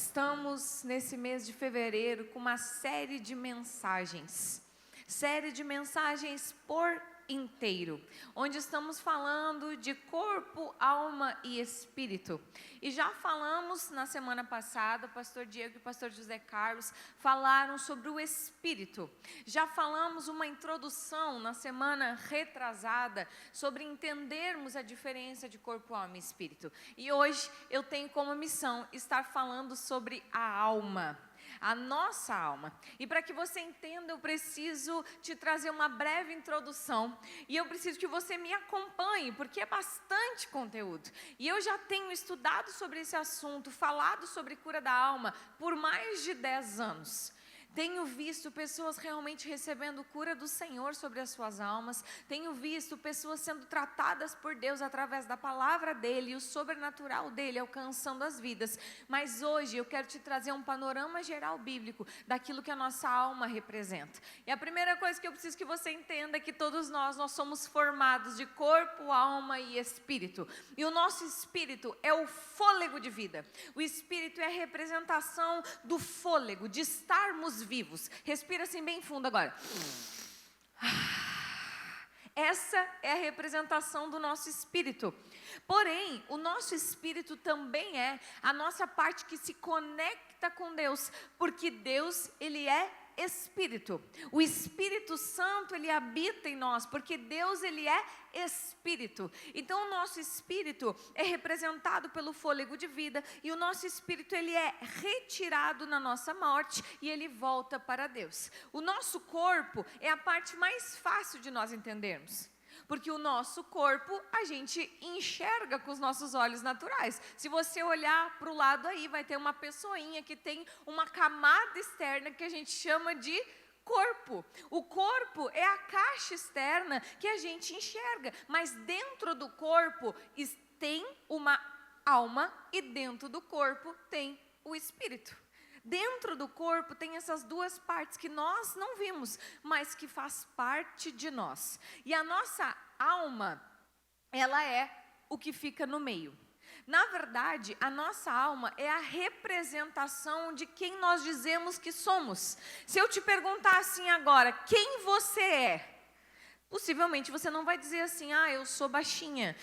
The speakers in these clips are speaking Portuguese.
Estamos nesse mês de fevereiro com uma série de mensagens por inteiro, onde estamos falando de corpo, alma e espírito. E já falamos na semana passada, o pastor Diego e o pastor José Carlos falaram sobre o espírito. Já falamos uma introdução na semana retrasada sobre entendermos a diferença de corpo, alma e espírito. E hoje eu tenho como missão estar falando sobre a alma. A nossa alma. E para que você entenda, eu preciso te trazer uma breve introdução. E eu preciso que você me acompanhe, porque é bastante conteúdo. E eu já tenho estudado sobre esse assunto, falado sobre cura da alma por mais de 10 anos. Tenho visto pessoas realmente recebendo cura do Senhor sobre as suas almas. Tenho visto pessoas sendo tratadas por Deus através da palavra dEle e o sobrenatural dEle alcançando as vidas. Mas hoje eu quero te trazer um panorama geral bíblico daquilo que a nossa alma representa. E a primeira coisa que eu preciso que você entenda é que todos nós somos formados de corpo, alma e espírito. E o nosso espírito é o fôlego de vida. O espírito é a representação do fôlego, de estarmos vivos. Respira assim bem fundo agora. Essa é a representação do nosso espírito. Porém, o nosso espírito também é a nossa parte que se conecta com Deus, porque Deus, Ele é Espírito. O Espírito Santo, Ele habita em nós, porque Deus, Ele é Espírito. Então o nosso espírito é representado pelo fôlego de vida, e o nosso espírito, ele é retirado na nossa morte e ele volta para Deus. O nosso corpo é a parte mais fácil de nós entendermos, porque o nosso corpo a gente enxerga com os nossos olhos naturais. Se você olhar para o lado aí, vai ter uma pessoinha que tem uma camada externa que a gente chama de corpo. O corpo é a caixa externa que a gente enxerga, mas dentro do corpo tem uma alma e dentro do corpo tem o espírito. Dentro do corpo tem essas duas partes que nós não vimos, mas que faz parte de nós. E a nossa alma, ela é o que fica no meio. Na verdade, a nossa alma é a representação de quem nós dizemos que somos. Se eu te perguntar assim agora, quem você é? Possivelmente você não vai dizer assim, eu sou baixinha,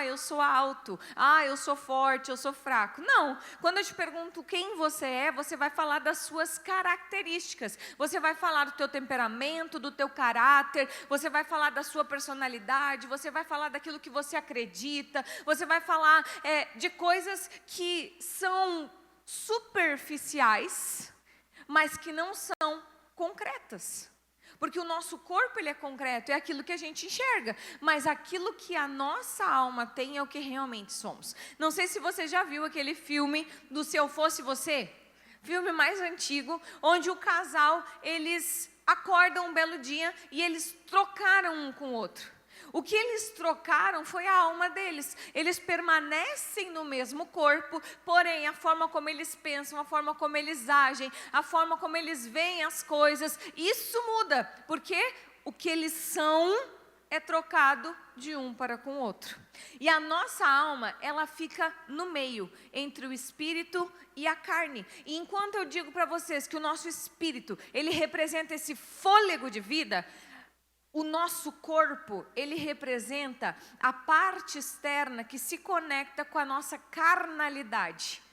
eu sou alto, eu sou forte, eu sou fraco. Não, quando eu te pergunto quem você é, você vai falar das suas características. Você vai falar do teu temperamento, do teu caráter, você vai falar da sua personalidade, você vai falar daquilo que você acredita, você vai falar de coisas que são superficiais, mas que não são concretas. Porque o nosso corpo, ele é concreto, é aquilo que a gente enxerga, mas aquilo que a nossa alma tem é o que realmente somos. Não sei se você já viu aquele filme do Se Eu Fosse Você, filme mais antigo, onde o casal, eles acordam um belo dia e eles trocaram um com o outro. O que eles trocaram foi a alma deles. Eles permanecem no mesmo corpo, porém a forma como eles pensam, a forma como eles agem, a forma como eles veem as coisas, isso muda, porque o que eles são é trocado de um para com o outro. E a nossa alma, ela fica no meio, entre o espírito e a carne. E enquanto eu digo para vocês que o nosso espírito, ele representa esse fôlego de vida, o nosso corpo, ele representa a parte externa que se conecta com a nossa carnalidade,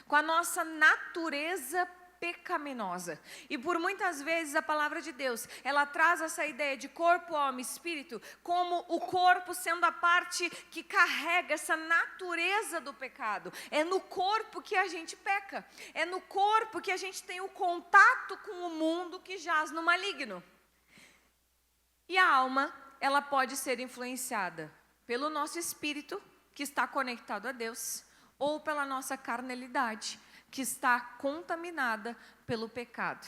com a nossa natureza pecaminosa. E por muitas vezes a palavra de Deus, ela traz essa ideia de corpo, alma e espírito, como o corpo sendo a parte que carrega essa natureza do pecado. É no corpo que a gente peca, é no corpo que a gente tem o contato com o mundo que jaz no maligno. E a alma, ela pode ser influenciada pelo nosso espírito, que está conectado a Deus, ou pela nossa carnalidade, que está contaminada pelo pecado.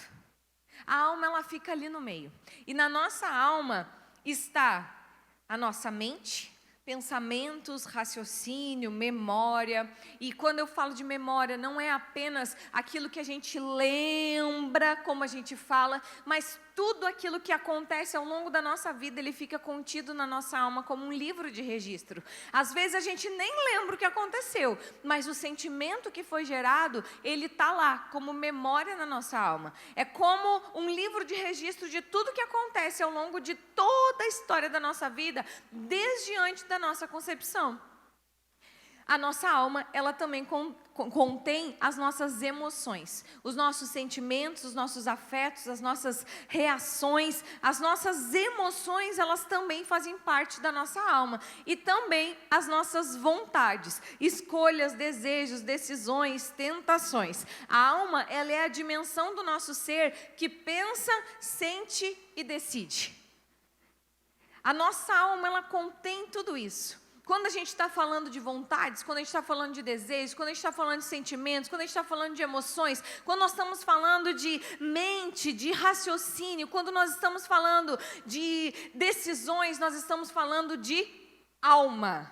A alma, ela fica ali no meio. E na nossa alma está a nossa mente, pensamentos, raciocínio, memória. E quando eu falo de memória, não é apenas aquilo que a gente lembra, como a gente fala, mas tudo aquilo que acontece ao longo da nossa vida, ele fica contido na nossa alma como um livro de registro. Às vezes a gente nem lembra o que aconteceu, mas o sentimento que foi gerado, ele está lá, como memória na nossa alma. É como um livro de registro de tudo que acontece ao longo de toda a história da nossa vida, desde antes da nossa concepção. A nossa alma, ela também contém as nossas emoções, os nossos sentimentos, os nossos afetos, as nossas reações, as nossas emoções, elas também fazem parte da nossa alma. E também as nossas vontades, escolhas, desejos, decisões, tentações. A alma, ela é a dimensão do nosso ser que pensa, sente e decide. A nossa alma, ela contém tudo isso. Quando a gente está falando de vontades, quando a gente está falando de desejos, quando a gente está falando de sentimentos, quando a gente está falando de emoções, quando nós estamos falando de mente, de raciocínio, quando nós estamos falando de decisões, nós estamos falando de alma.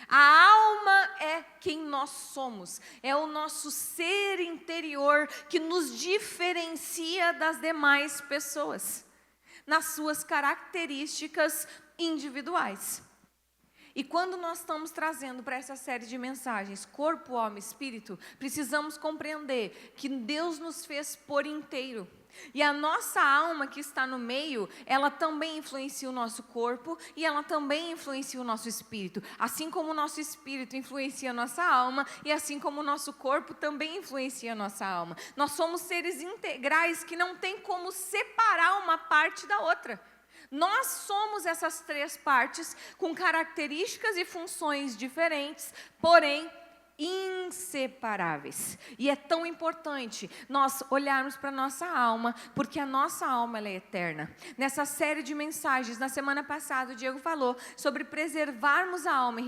A alma é quem nós somos, é o nosso ser interior que nos diferencia das demais pessoas, nas suas características individuais. E quando nós estamos trazendo para essa série de mensagens, corpo, alma e espírito, precisamos compreender que Deus nos fez por inteiro. E a nossa alma que está no meio, ela também influencia o nosso corpo e ela também influencia o nosso espírito. Assim como o nosso espírito influencia a nossa alma e assim como o nosso corpo também influencia a nossa alma. Nós somos seres integrais que não tem como separar uma parte da outra. Nós somos essas três partes com características e funções diferentes, porém inseparáveis. E é tão importante nós olharmos para a nossa alma, porque a nossa alma ela é eterna. Nessa série de mensagens, na semana passada, o Diego falou sobre preservarmos a alma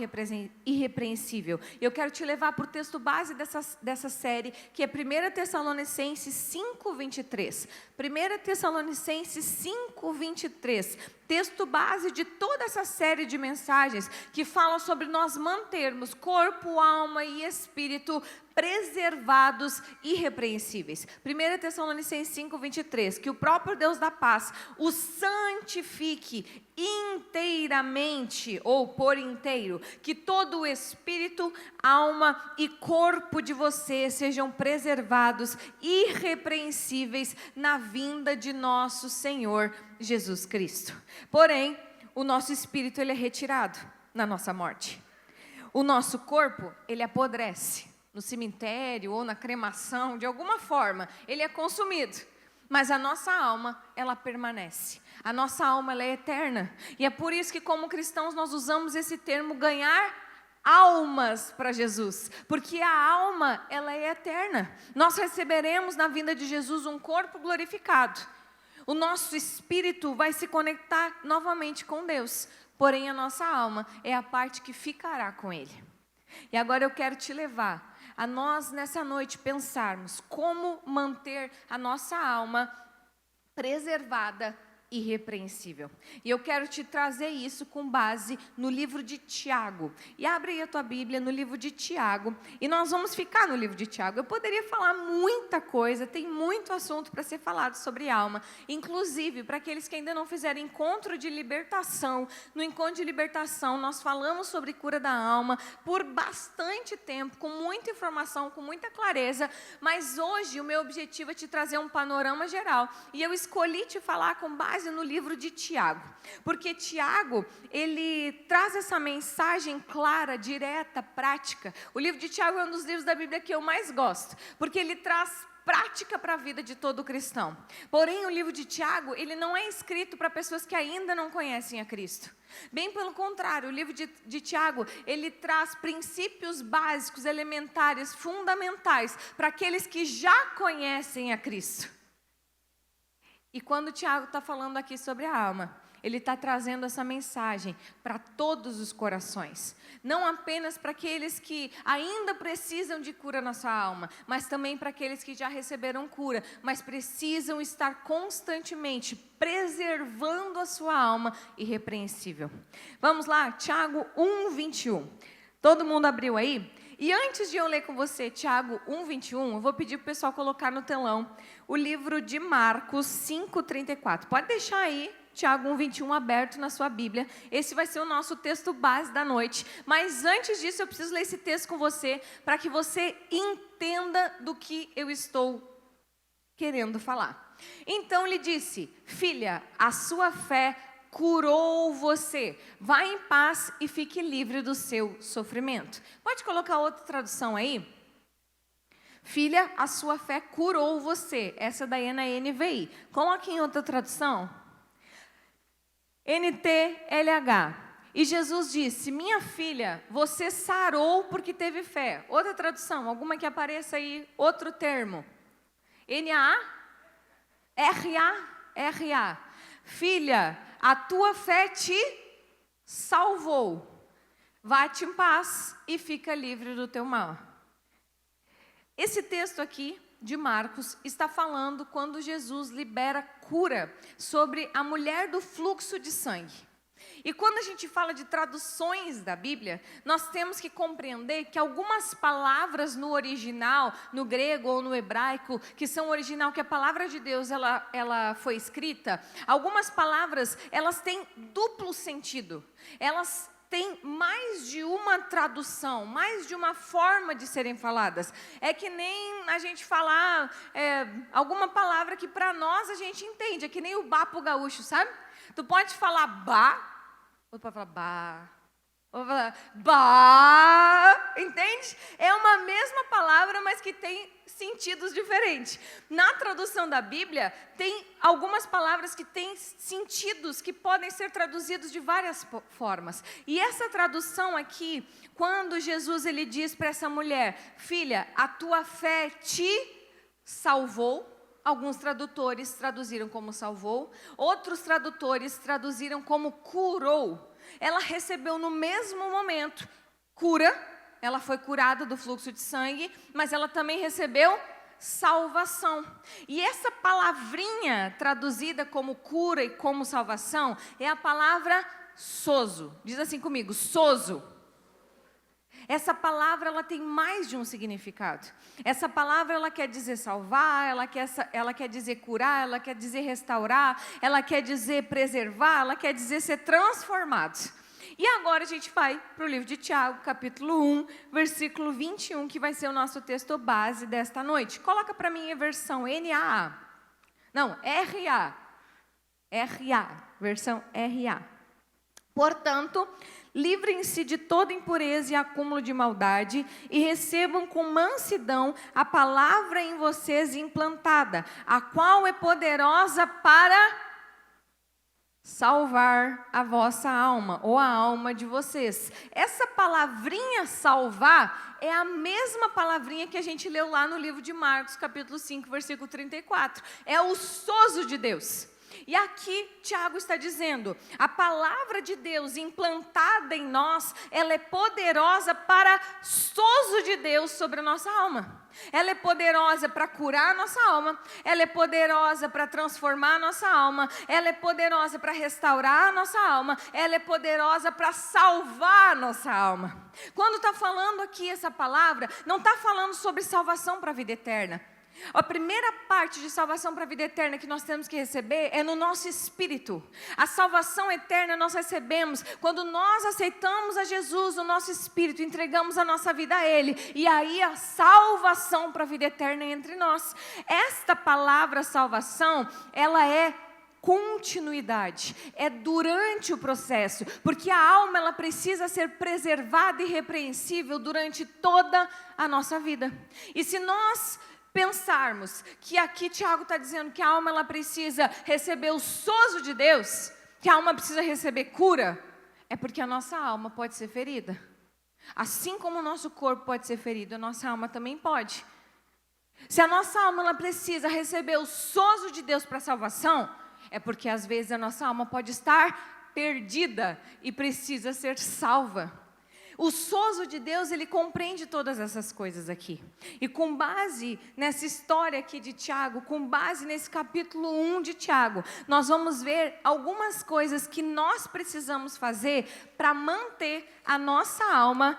irrepreensível. Eu quero te levar para o texto base dessa série, que é 1 Tessalonicenses 5:23. 1 Tessalonicenses 5:23. Texto base de toda essa série de mensagens que fala sobre nós mantermos corpo, alma e espírito preservados, irrepreensíveis. 1 Tessalonicenses 5:23, que o próprio Deus da paz o santifique inteiramente, ou por inteiro, que todo o espírito, alma e corpo de vocês sejam preservados, irrepreensíveis na vinda de nosso Senhor Jesus Cristo. Porém, o nosso espírito ele é retirado na nossa morte. O nosso corpo, ele apodrece no cemitério ou na cremação, de alguma forma, ele é consumido. Mas a nossa alma, ela permanece. A nossa alma, ela é eterna. E é por isso que, como cristãos, nós usamos esse termo ganhar almas para Jesus. Porque a alma, ela é eterna. Nós receberemos na vinda de Jesus um corpo glorificado. O nosso espírito vai se conectar novamente com Deus. Porém, a nossa alma é a parte que ficará com Ele. E agora eu quero te levar a nós, nessa noite, pensarmos como manter a nossa alma preservada, irrepreensível. E eu quero te trazer isso com base no livro de Tiago. E abre aí a tua Bíblia no livro de Tiago. E nós vamos ficar no livro de Tiago. Eu poderia falar muita coisa, tem muito assunto para ser falado sobre alma. Inclusive, para aqueles que ainda não fizeram encontro de libertação. No encontro de libertação, nós falamos sobre cura da alma por bastante tempo, com muita informação, com muita clareza. Mas hoje o meu objetivo é te trazer um panorama geral. E eu escolhi te falar com base no livro de Tiago, porque Tiago, ele traz essa mensagem clara, direta, prática. O livro de Tiago é um dos livros da Bíblia que eu mais gosto, porque ele traz prática para a vida de todo cristão. Porém, o livro de Tiago, ele não é escrito para pessoas que ainda não conhecem a Cristo. Bem pelo contrário, o livro de Tiago, ele traz princípios básicos, elementares, fundamentais, para aqueles que já conhecem a Cristo. E quando o Tiago está falando aqui sobre a alma, ele está trazendo essa mensagem para todos os corações. Não apenas para aqueles que ainda precisam de cura na sua alma, mas também para aqueles que já receberam cura, mas precisam estar constantemente preservando a sua alma irrepreensível. Vamos lá, Tiago 1:21. Todo mundo abriu aí? E antes de eu ler com você Tiago 1:21, eu vou pedir para o pessoal colocar no telão o livro de Marcos 5:34. Pode deixar aí Tiago 1:21 aberto na sua Bíblia. Esse vai ser o nosso texto base da noite. Mas antes disso, eu preciso ler esse texto com você, para que você entenda do que eu estou querendo falar. Então lhe disse: filha, a sua fé curou você. Vá em paz e fique livre do seu sofrimento. Pode colocar outra tradução aí? Filha, a sua fé curou você. Essa daí é na NVI. Coloque em outra tradução. NTLH. E Jesus disse: minha filha, você sarou porque teve fé. Outra tradução, alguma que apareça aí, outro termo. NA? RA? Filha, a tua fé te salvou. Vá-te em paz e fica livre do teu mal. Esse texto aqui de Marcos está falando quando Jesus libera cura sobre a mulher do fluxo de sangue. E quando a gente fala de traduções da Bíblia, nós temos que compreender que algumas palavras no original, no grego ou no hebraico, que são original, que a palavra de Deus ela foi escrita, algumas palavras elas têm duplo sentido. Elas tem mais de uma tradução, mais de uma forma de serem faladas. É que nem a gente falar alguma palavra que para nós a gente entende. É que nem o bá pro gaúcho, sabe? Tu pode falar bá, ou pode falar bá, ou falar bá, entende? É uma mesma palavra, mas que tem sentidos diferentes. Na tradução da Bíblia, tem algumas palavras que têm sentidos que podem ser traduzidos de várias formas. E essa tradução aqui, quando Jesus ele diz para essa mulher: filha, a tua fé te salvou. Alguns tradutores traduziram como salvou, outros tradutores traduziram como curou. Ela recebeu no mesmo momento cura, ela foi curada do fluxo de sangue, mas ela também recebeu salvação. E essa palavrinha traduzida como cura e como salvação é a palavra sozo. Diz assim comigo, sozo. Essa palavra ela tem mais de um significado. Essa palavra ela quer dizer salvar, ela quer dizer curar, ela quer dizer restaurar, ela quer dizer preservar, ela quer dizer ser transformado. E agora a gente vai para o livro de Tiago, capítulo 1, versículo 21, que vai ser o nosso texto base desta noite. Coloca para mim a versão NAA. Não, RA. Versão RA. Portanto, livrem-se de toda impureza e acúmulo de maldade e recebam com mansidão a palavra em vocês implantada, a qual é poderosa para salvar a vossa alma, ou a alma de vocês. Essa palavrinha salvar é a mesma palavrinha que a gente leu lá no livro de Marcos, capítulo 5, versículo 34. É o sozo de Deus. E aqui Tiago está dizendo, a palavra de Deus implantada em nós, ela é poderosa para sozo de Deus sobre a nossa alma. Ela é poderosa para curar a nossa alma, ela é poderosa para transformar a nossa alma, ela é poderosa para restaurar a nossa alma, ela é poderosa para salvar a nossa alma. Quando está falando aqui essa palavra, não está falando sobre salvação para a vida eterna. A primeira parte de salvação para a vida eterna que nós temos que receber é no nosso espírito. A salvação eterna nós recebemos quando nós aceitamos a Jesus no nosso espírito, entregamos a nossa vida a Ele. E aí a salvação para a vida eterna é entre nós. Esta palavra salvação, ela é continuidade, é durante o processo, porque a alma ela precisa ser preservada e irrepreensível durante toda a nossa vida. E se nós pensarmos que aqui Tiago está dizendo que a alma ela precisa receber o sozo de Deus, que a alma precisa receber cura, é porque a nossa alma pode ser ferida. Assim como o nosso corpo pode ser ferido, a nossa alma também pode. Se a nossa alma ela precisa receber o sozo de Deus para a salvação, é porque às vezes a nossa alma pode estar perdida e precisa ser salva. O sozo de Deus, ele compreende todas essas coisas aqui. E com base nessa história aqui de Tiago, com base nesse capítulo 1 de Tiago, nós vamos ver algumas coisas que nós precisamos fazer para manter a nossa alma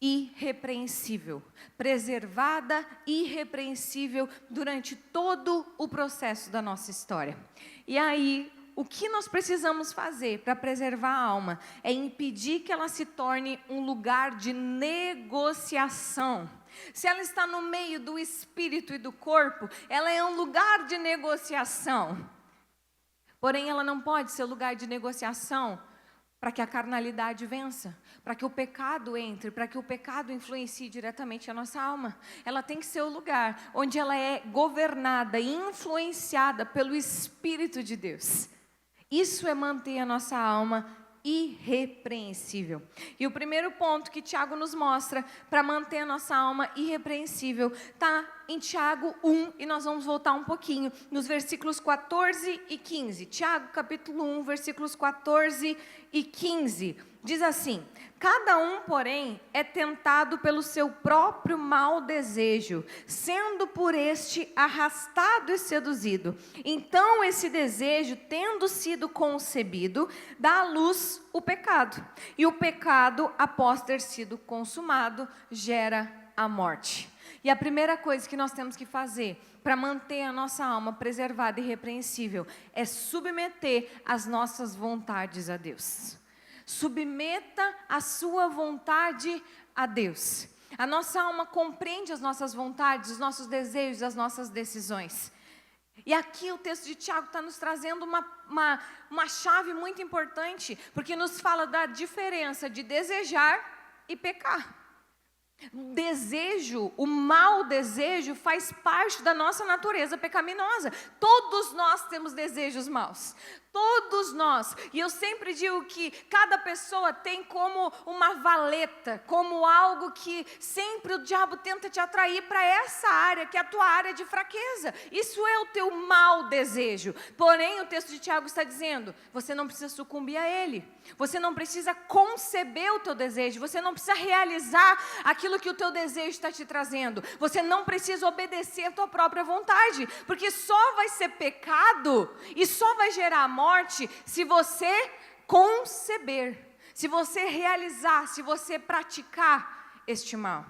irrepreensível, preservada, irrepreensível durante todo o processo da nossa história. E aí, o que nós precisamos fazer para preservar a alma é impedir que ela se torne um lugar de negociação. Se ela está no meio do espírito e do corpo, ela é um lugar de negociação. Porém, ela não pode ser lugar de negociação para que a carnalidade vença, para que o pecado entre, para que o pecado influencie diretamente a nossa alma. Ela tem que ser o lugar onde ela é governada e influenciada pelo Espírito de Deus. Isso é manter a nossa alma irrepreensível. E o primeiro ponto que Tiago nos mostra para manter a nossa alma irrepreensível está em Tiago 1, e nós vamos voltar um pouquinho nos versículos 14 e 15. Tiago capítulo 1, versículos 14 e 15. Diz assim: cada um, porém, é tentado pelo seu próprio mau desejo, sendo por este arrastado e seduzido. Então esse desejo, tendo sido concebido, dá à luz o pecado. E o pecado, após ter sido consumado, gera a morte. E a primeira coisa que nós temos que fazer para manter a nossa alma preservada e irrepreensível é submeter as nossas vontades a Deus. Submeta a sua vontade a Deus. A nossa alma compreende as nossas vontades, os nossos desejos, as nossas decisões. E aqui o texto de Tiago está nos trazendo uma chave muito importante, porque nos fala da diferença de desejar e pecar. Desejo, o mau desejo faz parte da nossa natureza pecaminosa. Todos nós temos desejos maus. Todos nós. E eu sempre digo que cada pessoa tem como uma valeta, como algo que sempre o diabo tenta te atrair para essa área, que é a tua área de fraqueza. Isso é o teu mau desejo. Porém, o texto de Tiago está dizendo, você não precisa sucumbir a ele. Você não precisa conceber o teu desejo. Você não precisa realizar aquilo que o teu desejo está te trazendo. Você não precisa obedecer a tua própria vontade. Porque só vai ser pecado e só vai gerar morte se você conceber, se você realizar, se você praticar este mal.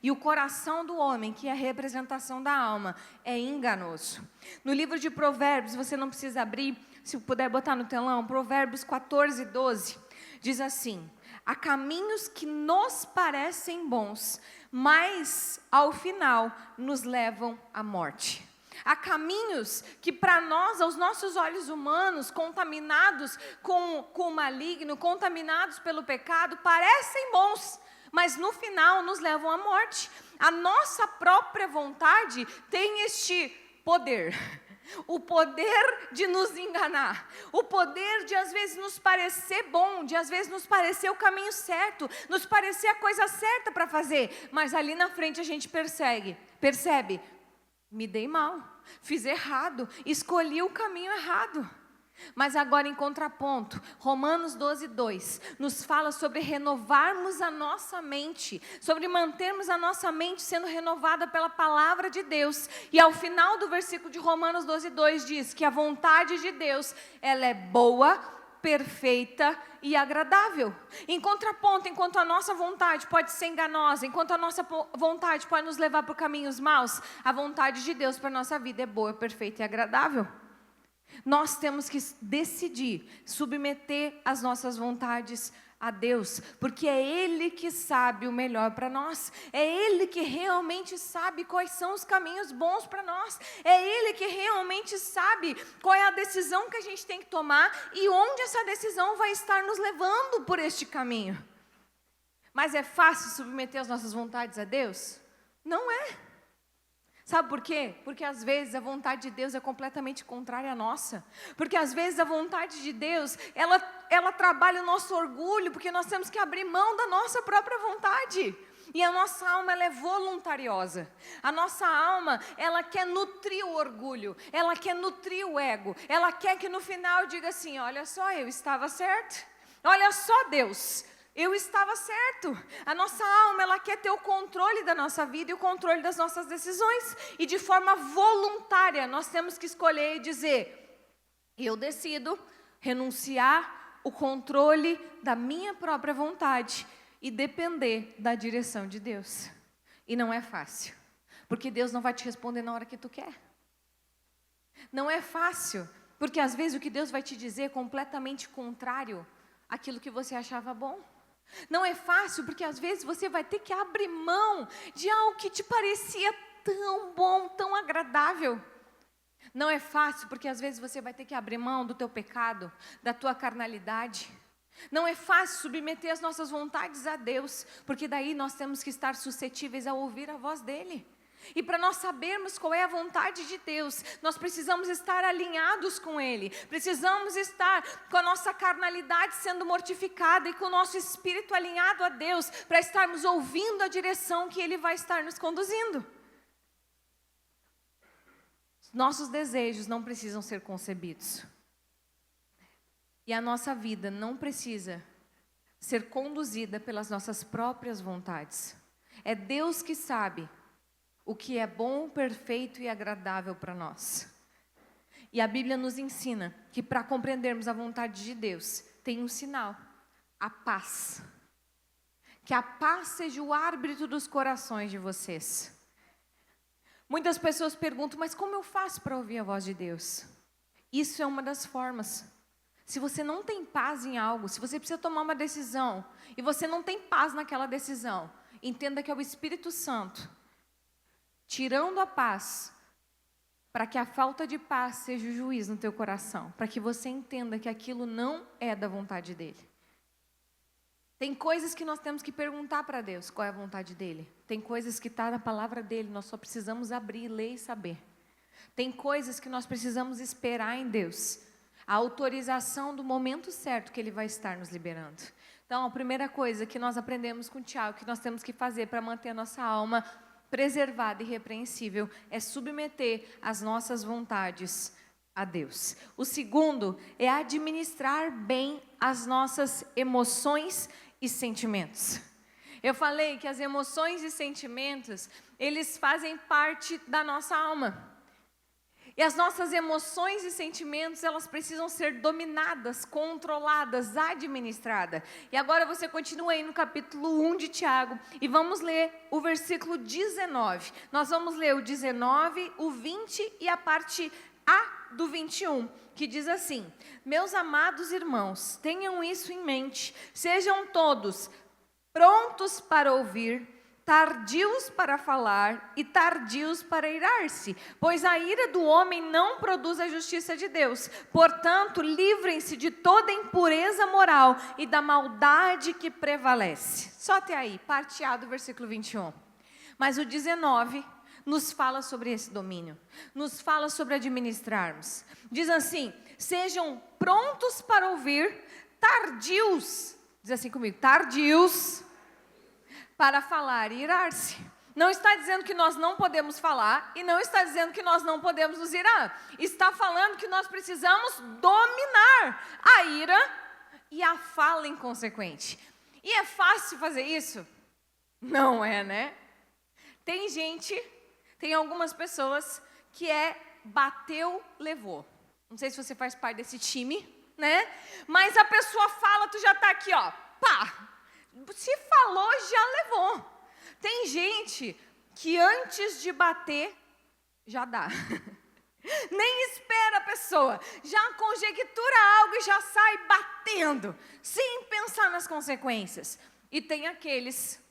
E o coração do homem, que é a representação da alma, é enganoso. No livro de Provérbios, você não precisa abrir, se puder botar no telão, Provérbios 14, 12, diz assim: há caminhos que nos parecem bons, mas ao final nos levam à morte. Há caminhos que para nós, aos nossos olhos humanos, contaminados com o maligno, contaminados pelo pecado, parecem bons, mas no final nos levam à morte. A nossa própria vontade tem este poder. O poder de nos enganar, o poder de às vezes nos parecer bom, de às vezes nos parecer o caminho certo, nos parecer a coisa certa para fazer, mas ali na frente a gente percebe, me dei mal, fiz errado, escolhi o caminho errado. Mas agora em contraponto, Romanos 12, 2, nos fala sobre renovarmos a nossa mente, sobre mantermos a nossa mente sendo renovada pela palavra de Deus. E ao final do versículo de Romanos 12, 2 diz que a vontade de Deus, ela é boa, perfeita e agradável. Em contraponto, enquanto a nossa vontade pode ser enganosa, enquanto a nossa vontade pode nos levar por caminhos maus, a vontade de Deus para a nossa vida é boa, perfeita e agradável. Nós temos que decidir submeter as nossas vontades a Deus, porque é Ele que sabe o melhor para nós, é Ele que realmente sabe quais são os caminhos bons para nós, é Ele que realmente sabe qual é a decisão que a gente tem que tomar e onde essa decisão vai estar nos levando por este caminho. Mas é fácil submeter as nossas vontades a Deus? Não é. Sabe por quê? Porque às vezes a vontade de Deus é completamente contrária à nossa. Porque às vezes a vontade de Deus, ela trabalha o nosso orgulho, porque nós temos que abrir mão da nossa própria vontade. E a nossa alma, ela é voluntariosa. A nossa alma, ela quer nutrir o orgulho, ela quer nutrir o ego. Ela quer que no final diga assim, olha só, eu estava certo. Olha só, Deus, eu estava certo. A nossa alma, ela quer ter o controle da nossa vida e o controle das nossas decisões. E de forma voluntária, nós temos que escolher e dizer, eu decido renunciar o controle da minha própria vontade e depender da direção de Deus. E não é fácil, porque Deus não vai te responder na hora que tu quer. Não é fácil, porque às vezes o que Deus vai te dizer é completamente contrário àquilo que você achava bom. Não é fácil, porque às vezes você vai ter que abrir mão de algo que te parecia tão bom, tão agradável. Não é fácil, porque às vezes você vai ter que abrir mão do teu pecado, da tua carnalidade. Não é fácil submeter as nossas vontades a Deus, porque daí nós temos que estar suscetíveis a ouvir a voz dEle. E para nós sabermos qual é a vontade de Deus, nós precisamos estar alinhados com Ele. Precisamos estar com a nossa carnalidade sendo mortificada e com o nosso espírito alinhado a Deus, para estarmos ouvindo a direção que Ele vai estar nos conduzindo. Nossos desejos não precisam ser concebidos. E a nossa vida não precisa ser conduzida pelas nossas próprias vontades. É Deus que sabe o que é bom, perfeito e agradável para nós. E a Bíblia nos ensina que para compreendermos a vontade de Deus, tem um sinal: a paz. Que a paz seja o árbitro dos corações de vocês. Muitas pessoas perguntam, mas como eu faço para ouvir a voz de Deus? Isso é uma das formas. Se você não tem paz em algo, se você precisa tomar uma decisão, e você não tem paz naquela decisão, entenda que é o Espírito Santo tirando a paz, para que a falta de paz seja o juiz no teu coração, para que você entenda que aquilo não é da vontade dEle. Tem coisas que nós temos que perguntar para Deus qual é a vontade dEle. Tem coisas que está na palavra dEle, nós só precisamos abrir, ler e saber. Tem coisas que nós precisamos esperar em Deus, a autorização do momento certo que Ele vai estar nos liberando. Então, a primeira coisa que nós aprendemos com o Tiago, que nós temos que fazer para manter a nossa alma preservada e irrepreensível, é submeter as nossas vontades a Deus. O segundo é administrar bem as nossas emoções e sentimentos. Eu falei que as emoções e sentimentos, eles fazem parte da nossa alma. E as nossas emoções e sentimentos, elas precisam ser dominadas, controladas, administradas. E agora você continua aí no capítulo 1 de Tiago, e vamos ler o versículo 19. Nós vamos ler o 19, o 20 e a parte A do 21, que diz assim: meus amados irmãos, tenham isso em mente, sejam todos prontos para ouvir, tardios para falar e tardios para irar-se, pois a ira do homem não produz a justiça de Deus. Portanto, livrem-se de toda impureza moral e da maldade que prevalece. Só até aí, parte A do versículo 21. Mas o 19 nos fala sobre esse domínio, nos fala sobre administrarmos. Diz assim: sejam prontos para ouvir, tardios, diz assim comigo, tardios para falar e irar-se. Não está dizendo que nós não podemos falar e não está dizendo que nós não podemos nos irar. Está falando que nós precisamos dominar a ira e a fala inconsequente. E é fácil fazer isso? Não é, né? Tem algumas pessoas que bateu, levou. Não sei se você faz parte desse time, né? Mas a pessoa fala, tu já está aqui, ó, pá. Se falou, já levou. Tem gente que antes de bater, já dá. Nem espera a pessoa, já conjectura algo e já sai batendo, sem pensar nas consequências. E tem aqueles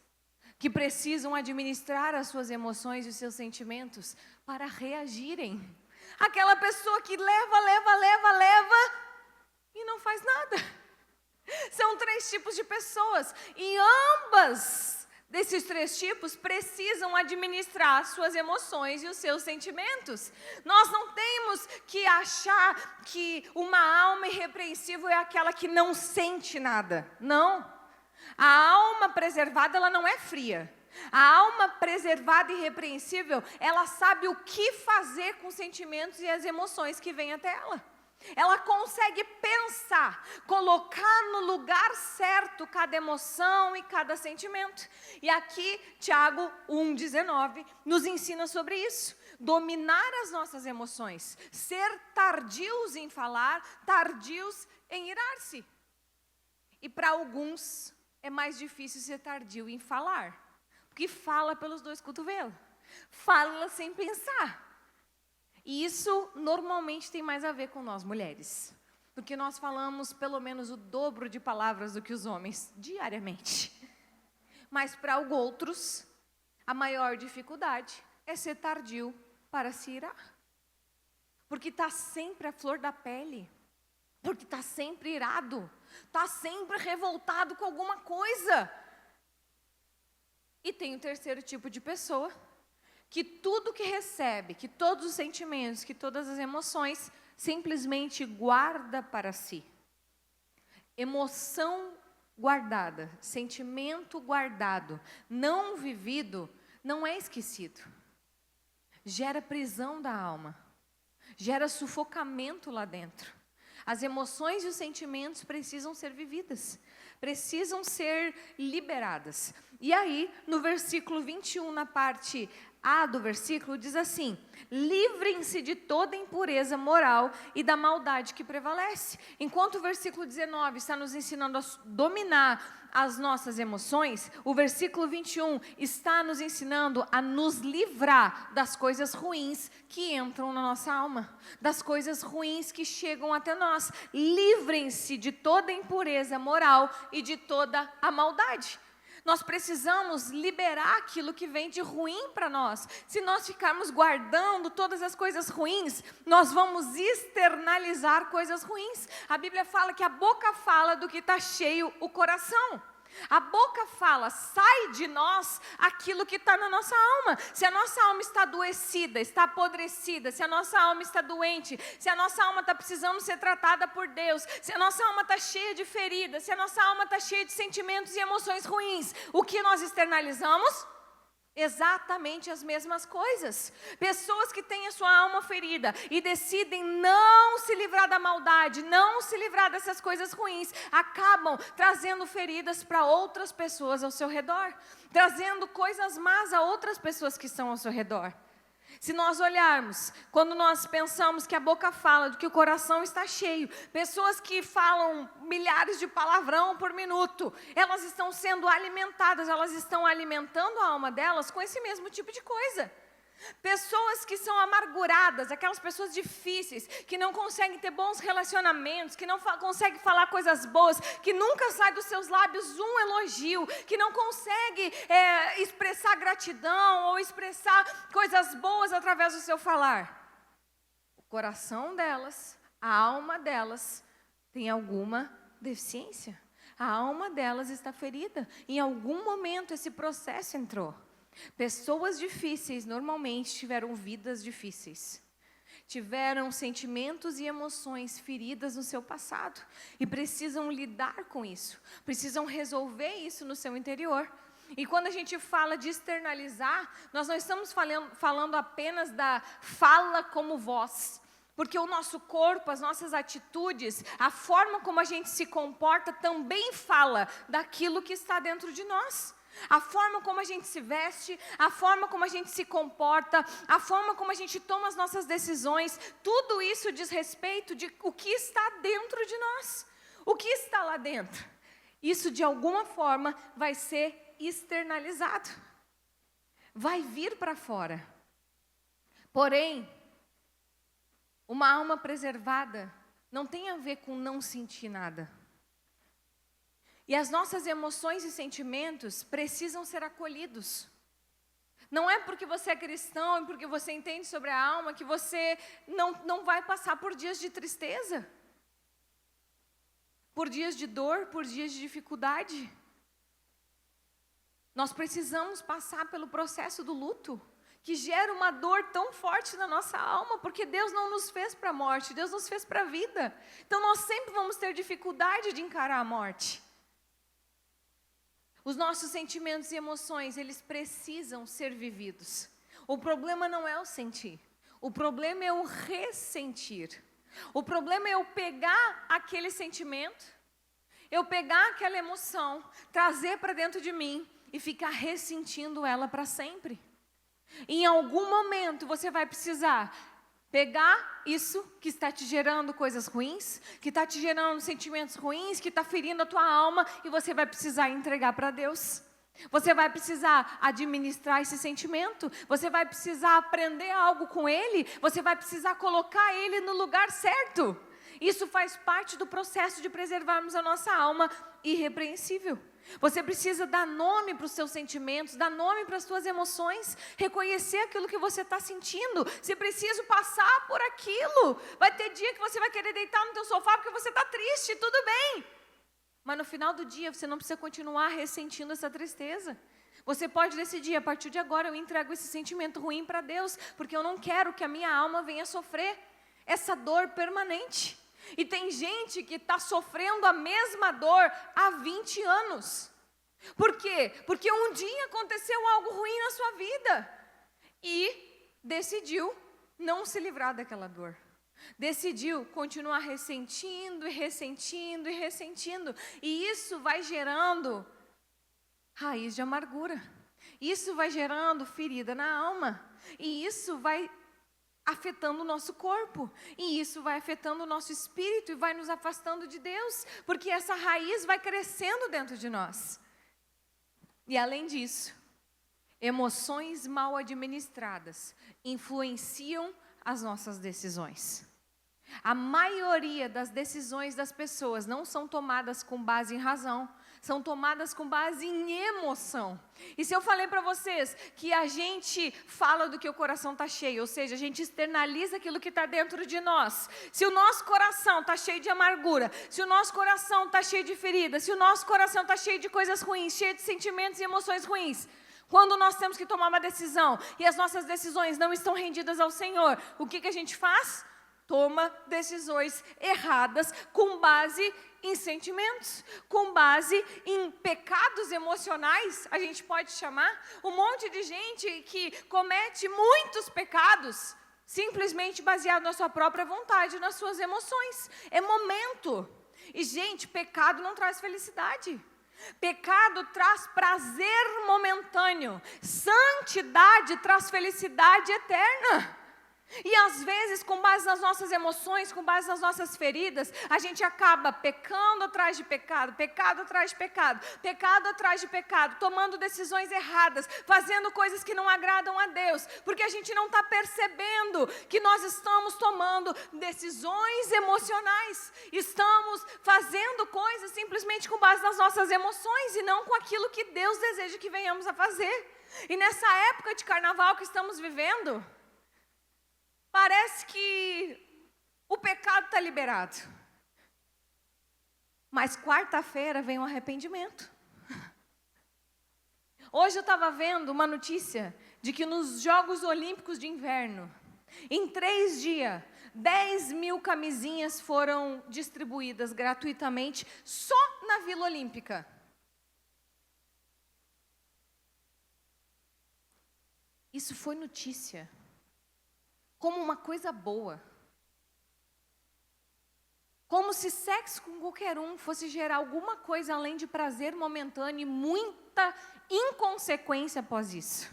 que precisam administrar as suas emoções e os seus sentimentos para reagirem. Aquela pessoa que leva e não faz nada. São 3 tipos de pessoas, e ambas desses 3 tipos precisam administrar as suas emoções e os seus sentimentos. Nós não temos que achar que uma alma irrepreensível é aquela que não sente nada. Não. A alma preservada, ela não é fria. A alma preservada e irrepreensível, ela sabe o que fazer com os sentimentos e as emoções que vêm até ela. Ela consegue pensar, colocar no lugar certo cada emoção e cada sentimento. E aqui, Tiago 1,19 nos ensina sobre isso. Dominar as nossas emoções, ser tardios em falar, tardios em irar-se. E para alguns é mais difícil ser tardio em falar. Porque fala pelos dois cotovelos. Fala sem pensar. E isso normalmente tem mais a ver com nós mulheres. Porque nós falamos pelo menos o dobro de palavras do que os homens diariamente. Mas para outros, a maior dificuldade é ser tardio para se irar. Porque está sempre à flor da pele. Porque está sempre irado. Está sempre revoltado com alguma coisa. E tem o terceiro tipo de pessoa, que tudo que recebe, que todos os sentimentos, que todas as emoções, simplesmente guarda para si. Emoção guardada, sentimento guardado, não vivido, não é esquecido. Gera prisão da alma, gera sufocamento lá dentro. As emoções e os sentimentos precisam ser vividas, precisam ser liberadas. E aí, no versículo 21, na parte A do versículo, diz assim: livrem-se de toda impureza moral e da maldade que prevalece. Enquanto o versículo 19 está nos ensinando a dominar as nossas emoções, o versículo 21 está nos ensinando a nos livrar das coisas ruins que entram na nossa alma, das coisas ruins que chegam até nós. Livrem-se de toda impureza moral e de toda a maldade. Nós precisamos liberar aquilo que vem de ruim para nós. Se nós ficarmos guardando todas as coisas ruins, nós vamos externalizar coisas ruins. A Bíblia fala que a boca fala do que está cheio o coração. A boca fala, sai de nós aquilo que está na nossa alma. Se a nossa alma está adoecida, está apodrecida, se a nossa alma está doente, se a nossa alma está precisando ser tratada por Deus, se a nossa alma está cheia de feridas, se a nossa alma está cheia de sentimentos e emoções ruins, o que nós externalizamos? Exatamente as mesmas coisas. Pessoas que têm a sua alma ferida e decidem não se livrar da maldade, não se livrar dessas coisas ruins, acabam trazendo feridas para outras pessoas ao seu redor, trazendo coisas más a outras pessoas que estão ao seu redor. Se nós olharmos, quando nós pensamos que a boca fala, do que o coração está cheio, pessoas que falam milhares de palavrão por minuto, elas estão sendo alimentadas, elas estão alimentando a alma delas com esse mesmo tipo de coisa. Pessoas que são amarguradas, aquelas pessoas difíceis, que não conseguem ter bons relacionamentos, que não conseguem falar coisas boas, que nunca sai dos seus lábios um elogio, que não consegue expressar gratidão ou expressar coisas boas através do seu falar. O coração delas, a alma delas tem alguma deficiência. A alma delas está ferida. Em algum momento esse processo entrou. Pessoas difíceis normalmente tiveram vidas difíceis, tiveram sentimentos e emoções feridas no seu passado e precisam lidar com isso, precisam resolver isso no seu interior. E quando a gente fala de externalizar, nós não estamos falando apenas da fala como voz, porque o nosso corpo, as nossas atitudes, a forma como a gente se comporta também fala daquilo que está dentro de nós. A forma como a gente se veste, a forma como a gente se comporta, a forma como a gente toma as nossas decisões, tudo isso diz respeito de o que está dentro de nós. O que está lá dentro? Isso de alguma forma vai ser externalizado. Vai vir para fora. Porém, uma alma preservada não tem a ver com não sentir nada. E as nossas emoções e sentimentos precisam ser acolhidos. Não é porque você é cristão e porque você entende sobre a alma que você não vai passar por dias de tristeza, por dias de dor, por dias de dificuldade. Nós precisamos passar pelo processo do luto, que gera uma dor tão forte na nossa alma, porque Deus não nos fez para a morte, Deus nos fez para a vida. Então nós sempre vamos ter dificuldade de encarar a morte. Os nossos sentimentos e emoções, eles precisam ser vividos. O problema não é o sentir, o problema é o ressentir. O problema é eu pegar aquele sentimento, eu pegar aquela emoção, trazer para dentro de mim e ficar ressentindo ela para sempre. Em algum momento você vai precisar pegar isso que está te gerando coisas ruins, que está te gerando sentimentos ruins, que está ferindo a tua alma, e você vai precisar entregar para Deus. Você vai precisar administrar esse sentimento, você vai precisar aprender algo com ele, você vai precisar colocar ele no lugar certo. Isso faz parte do processo de preservarmos a nossa alma irrepreensível. Você precisa dar nome para os seus sentimentos, dar nome para as suas emoções, reconhecer aquilo que você está sentindo. Se preciso passar por aquilo, vai ter dia que você vai querer deitar no teu sofá porque você está triste, tudo bem. Mas no final do dia você não precisa continuar ressentindo essa tristeza. Você pode decidir, a partir de agora eu entrego esse sentimento ruim para Deus, porque eu não quero que a minha alma venha sofrer essa dor permanente. E tem gente que está sofrendo a mesma dor há 20 anos. Por quê? Porque um dia aconteceu algo ruim na sua vida e decidiu não se livrar daquela dor. Decidiu continuar ressentindo e ressentindo e ressentindo. E isso vai gerando raiz de amargura. Isso vai gerando ferida na alma. E isso vai afetando o nosso corpo, e isso vai afetando o nosso espírito e vai nos afastando de Deus, porque essa raiz vai crescendo dentro de nós. E além disso, emoções mal administradas influenciam as nossas decisões. A maioria das decisões das pessoas não são tomadas com base em razão, são tomadas com base em emoção. E se eu falei para vocês que a gente fala do que o coração está cheio, ou seja, a gente externaliza aquilo que está dentro de nós. Se o nosso coração está cheio de amargura, se o nosso coração está cheio de feridas, se o nosso coração está cheio de coisas ruins, cheio de sentimentos e emoções ruins, quando nós temos que tomar uma decisão e as nossas decisões não estão rendidas ao Senhor, o que a gente faz? Toma decisões erradas com base em sentimentos, com base em pecados emocionais, a gente pode chamar. Um monte de gente que comete muitos pecados, simplesmente baseado na sua própria vontade, nas suas emoções. É momento. E, gente, pecado não traz felicidade. Pecado traz prazer momentâneo. Santidade traz felicidade eterna. E às vezes, com base nas nossas emoções, com base nas nossas feridas, a gente acaba pecando atrás de pecado, pecado atrás de pecado, pecado atrás de pecado, tomando decisões erradas, fazendo coisas que não agradam a Deus, porque a gente não está percebendo que nós estamos tomando decisões emocionais, estamos fazendo coisas simplesmente com base nas nossas emoções e não com aquilo que Deus deseja que venhamos a fazer. E nessa época de carnaval que estamos vivendo, parece que o pecado está liberado. Mas quarta-feira vem um arrependimento. Hoje eu estava vendo uma notícia de que nos Jogos Olímpicos de Inverno, em 3 dias, 10.000 camisinhas foram distribuídas gratuitamente só na Vila Olímpica. Isso foi notícia. Como uma coisa boa. Como se sexo com qualquer um fosse gerar alguma coisa além de prazer momentâneo e muita inconsequência após isso.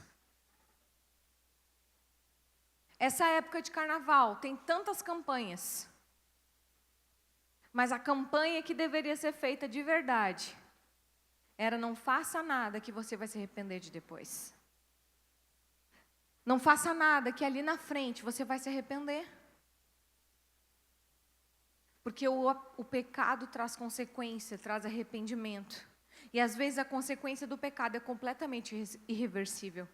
Essa época de carnaval tem tantas campanhas. Mas a campanha que deveria ser feita de verdade era: não faça nada que você vai se arrepender de depois. Não faça nada que ali na frente você vai se arrepender. Porque o pecado traz consequência, traz arrependimento. E às vezes a consequência do pecado é completamente irreversível.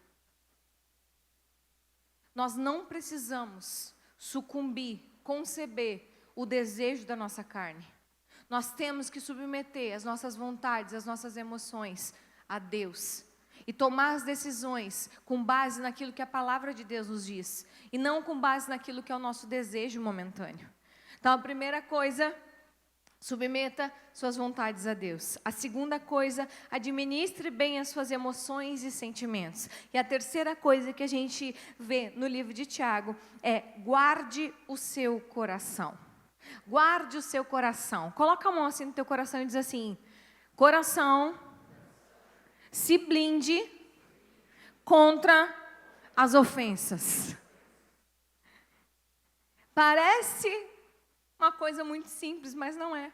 Nós não precisamos sucumbir, conceber o desejo da nossa carne. Nós temos que submeter as nossas vontades, as nossas emoções a Deus. E tomar as decisões com base naquilo que a palavra de Deus nos diz. E não com base naquilo que é o nosso desejo momentâneo. Então, a primeira coisa, submeta suas vontades a Deus. A segunda coisa, administre bem as suas emoções e sentimentos. E a terceira coisa que a gente vê no livro de Tiago é: guarde o seu coração. Guarde o seu coração. Coloca a mão assim no teu coração e diz assim: coração, se blinde contra as ofensas. Parece uma coisa muito simples, mas não é.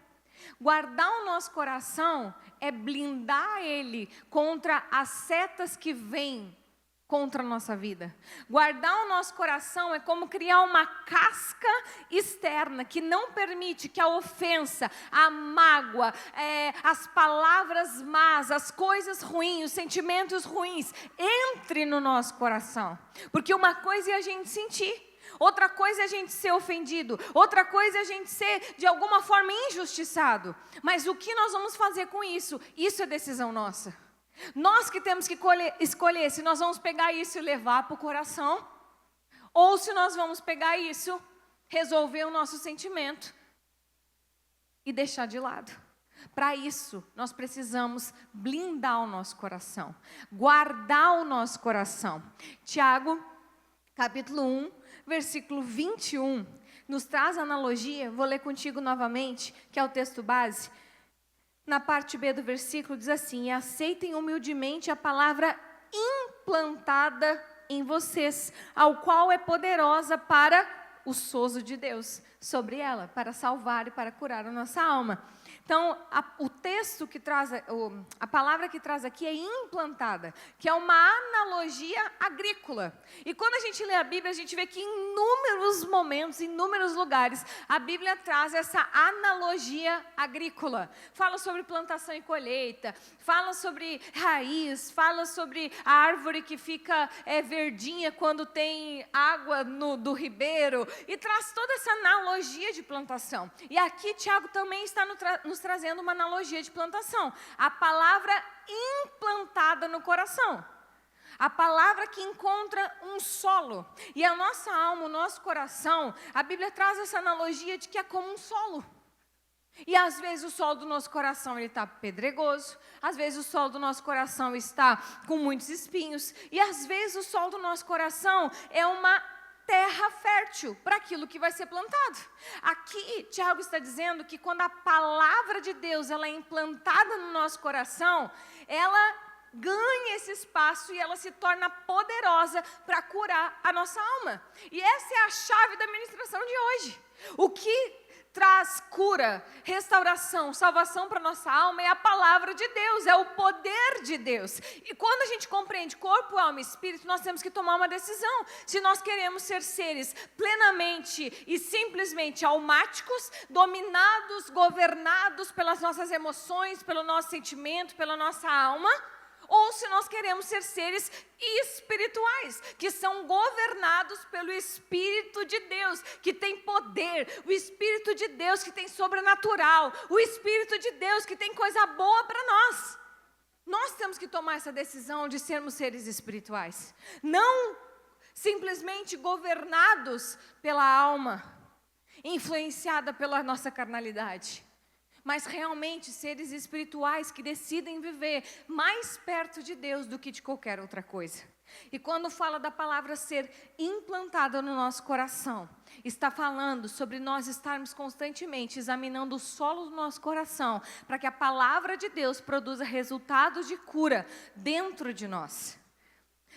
Guardar o nosso coração é blindar ele contra as setas que vêm contra a nossa vida. Guardar o nosso coração é como criar uma casca externa que não permite que a ofensa, a mágoa, as palavras más, as coisas ruins, os sentimentos ruins entre no nosso coração. Porque uma coisa é a gente sentir, outra coisa é a gente ser ofendido, outra coisa é a gente ser de alguma forma injustiçado. Mas o que nós vamos fazer com isso? Isso é decisão nossa. Nós que temos que escolher se nós vamos pegar isso e levar para o coração, ou se nós vamos pegar isso, resolver o nosso sentimento e deixar de lado. Para isso, nós precisamos blindar o nosso coração, guardar o nosso coração. Tiago, capítulo 1, versículo 21, nos traz a analogia, vou ler contigo novamente, que é o texto base. Na parte B do versículo diz assim: e aceitem humildemente a palavra implantada em vocês, ao qual é poderosa para o sozo de Deus sobre ela, para salvar e para curar a nossa alma. Então, o texto que traz, a palavra que traz aqui é implantada, que é uma analogia agrícola. E quando a gente lê a Bíblia, a gente vê que em inúmeros momentos, em inúmeros lugares, a Bíblia traz essa analogia agrícola. Fala sobre plantação e colheita, fala sobre raiz, fala sobre a árvore que fica verdinha quando tem água do ribeiro, e traz toda essa analogia de plantação. E aqui Tiago também está nos trazendo uma analogia de plantação. A palavra implantada no coração. A palavra que encontra um solo. E a nossa alma, o nosso coração, a Bíblia traz essa analogia de que é como um solo. E às vezes o solo do nosso coração está pedregoso, às vezes o solo do nosso coração está com muitos espinhos, e às vezes o solo do nosso coração é uma terra fértil para aquilo que vai ser plantado. Aqui, Tiago está dizendo que quando a palavra de Deus ela é implantada no nosso coração, ela ganha esse espaço e ela se torna poderosa para curar a nossa alma. E essa é a chave da ministração de hoje. O que traz cura, restauração, salvação para a nossa alma é a palavra de Deus, é o poder de Deus. E quando a gente compreende corpo, alma e espírito, nós temos que tomar uma decisão. Se nós queremos ser seres plenamente e simplesmente almáticos, dominados, governados pelas nossas emoções, pelo nosso sentimento, pela nossa alma, ou se nós queremos ser seres espirituais, que são governados pelo Espírito de Deus, que tem poder, o Espírito de Deus que tem sobrenatural, o Espírito de Deus que tem coisa boa para nós. Nós temos que tomar essa decisão de sermos seres espirituais, não simplesmente governados pela alma, influenciada pela nossa carnalidade, mas realmente seres espirituais que decidem viver mais perto de Deus do que de qualquer outra coisa. E quando fala da palavra ser implantada no nosso coração, está falando sobre nós estarmos constantemente examinando o solo do nosso coração, para que a palavra de Deus produza resultados de cura dentro de nós.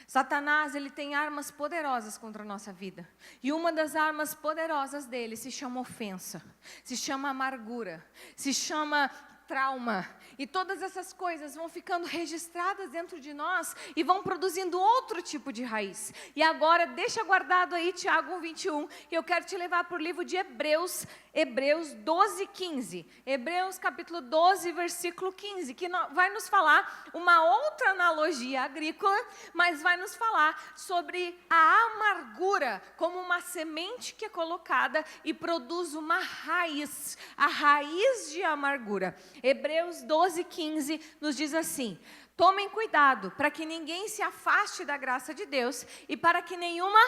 Satanás, ele tem armas poderosas contra a nossa vida. E uma das armas poderosas dele se chama ofensa, se chama amargura, se chama trauma. E todas essas coisas vão ficando registradas dentro de nós e vão produzindo outro tipo de raiz. E agora, deixa guardado aí Tiago 1:21, que eu quero te levar para o livro de Hebreus 12:15. Hebreus capítulo 12, versículo 15, que vai nos falar uma outra analogia agrícola, mas vai nos falar sobre a amargura como uma semente que é colocada e produz uma raiz, a raiz de amargura. Hebreus 12:15 nos diz assim: tomem cuidado para que ninguém se afaste da graça de Deus e para que nenhuma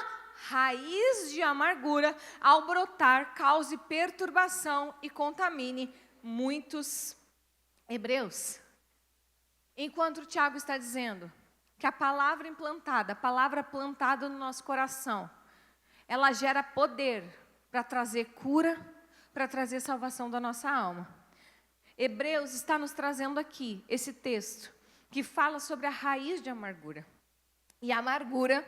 raiz de amargura, ao brotar, cause perturbação e contamine muitos hebreus. Enquanto o Tiago está dizendo que a palavra implantada, a palavra plantada no nosso coração, ela gera poder para trazer cura, para trazer salvação da nossa alma. Hebreus está nos trazendo aqui esse texto que fala sobre a raiz de amargura. E a amargura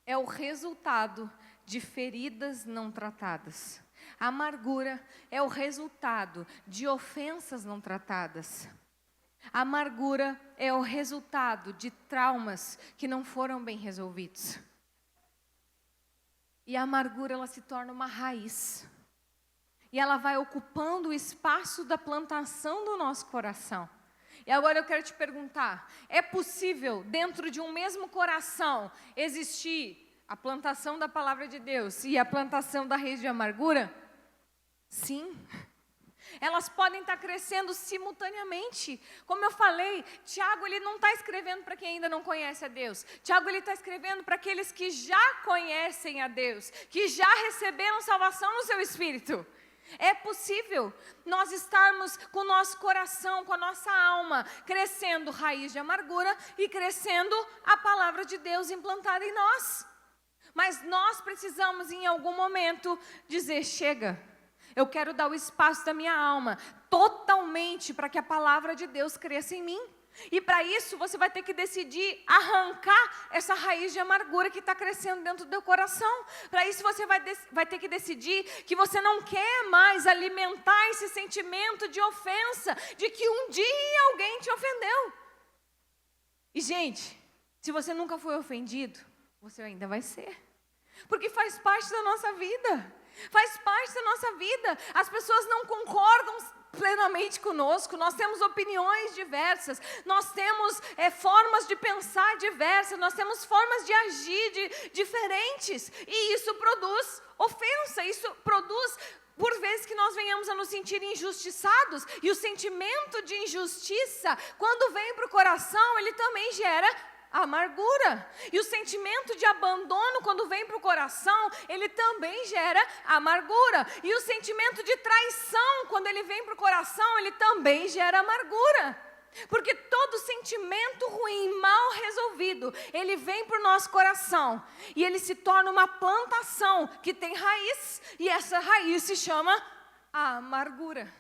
é o resultado de feridas não tratadas. A amargura é o resultado de ofensas não tratadas. A amargura é o resultado de traumas que não foram bem resolvidos. E a amargura, ela se torna uma raiz. E ela vai ocupando o espaço da plantação do nosso coração. E agora eu quero te perguntar, é possível dentro de um mesmo coração existir a plantação da palavra de Deus e a plantação da raiz de amargura? Sim. Elas podem estar crescendo simultaneamente. Como eu falei, Tiago, ele não está escrevendo para quem ainda não conhece a Deus. Tiago, ele está escrevendo para aqueles que já conhecem a Deus, que já receberam salvação no seu espírito. É possível nós estarmos com o nosso coração, com a nossa alma, crescendo raiz de amargura e crescendo a palavra de Deus implantada em nós. Mas nós precisamos em algum momento dizer, chega, eu quero dar o espaço da minha alma totalmente para que a palavra de Deus cresça em mim. E para isso você vai ter que decidir arrancar essa raiz de amargura que está crescendo dentro do teu coração. Para isso você vai ter que decidir que você não quer mais alimentar esse sentimento de ofensa, de que um dia alguém te ofendeu. E gente, se você nunca foi ofendido, você ainda vai ser. Porque faz parte da nossa vida. Faz parte da nossa vida. As pessoas não concordam plenamente conosco, nós temos opiniões diversas, nós temos formas de pensar diversas, nós temos formas de agir diferentes, e isso produz ofensa, isso produz, por vezes, que nós venhamos a nos sentir injustiçados, e o sentimento de injustiça, quando vem para o coração, ele também gera amargura. E o sentimento de abandono, quando vem para o coração, ele também gera amargura. E o sentimento de traição, quando ele vem para o coração, ele também gera amargura. Porque todo sentimento ruim, mal resolvido, ele vem para o nosso coração e ele se torna uma plantação que tem raiz, e essa raiz se chama amargura.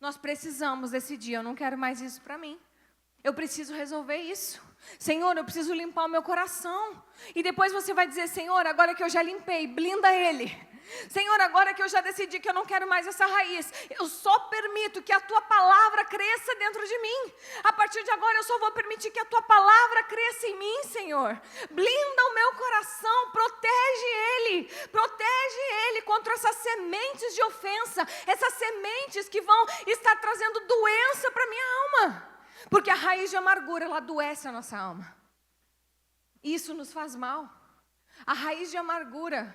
Nós precisamos decidir, eu não quero mais isso para mim. Eu preciso resolver isso. Senhor, eu preciso limpar o meu coração. E depois você vai dizer, Senhor, agora que eu já limpei, blinda ele. Senhor, agora que eu já decidi que eu não quero mais essa raiz, eu só permito que a Tua palavra cresça dentro de mim. A partir de agora eu só vou permitir que a Tua palavra cresça em mim, Senhor. Blinda o meu coração, protege ele contra essas sementes de ofensa, essas sementes que vão estar trazendo doença para minha alma. Porque a raiz de amargura, ela adoece a nossa alma. Isso nos faz mal. A raiz de amargura,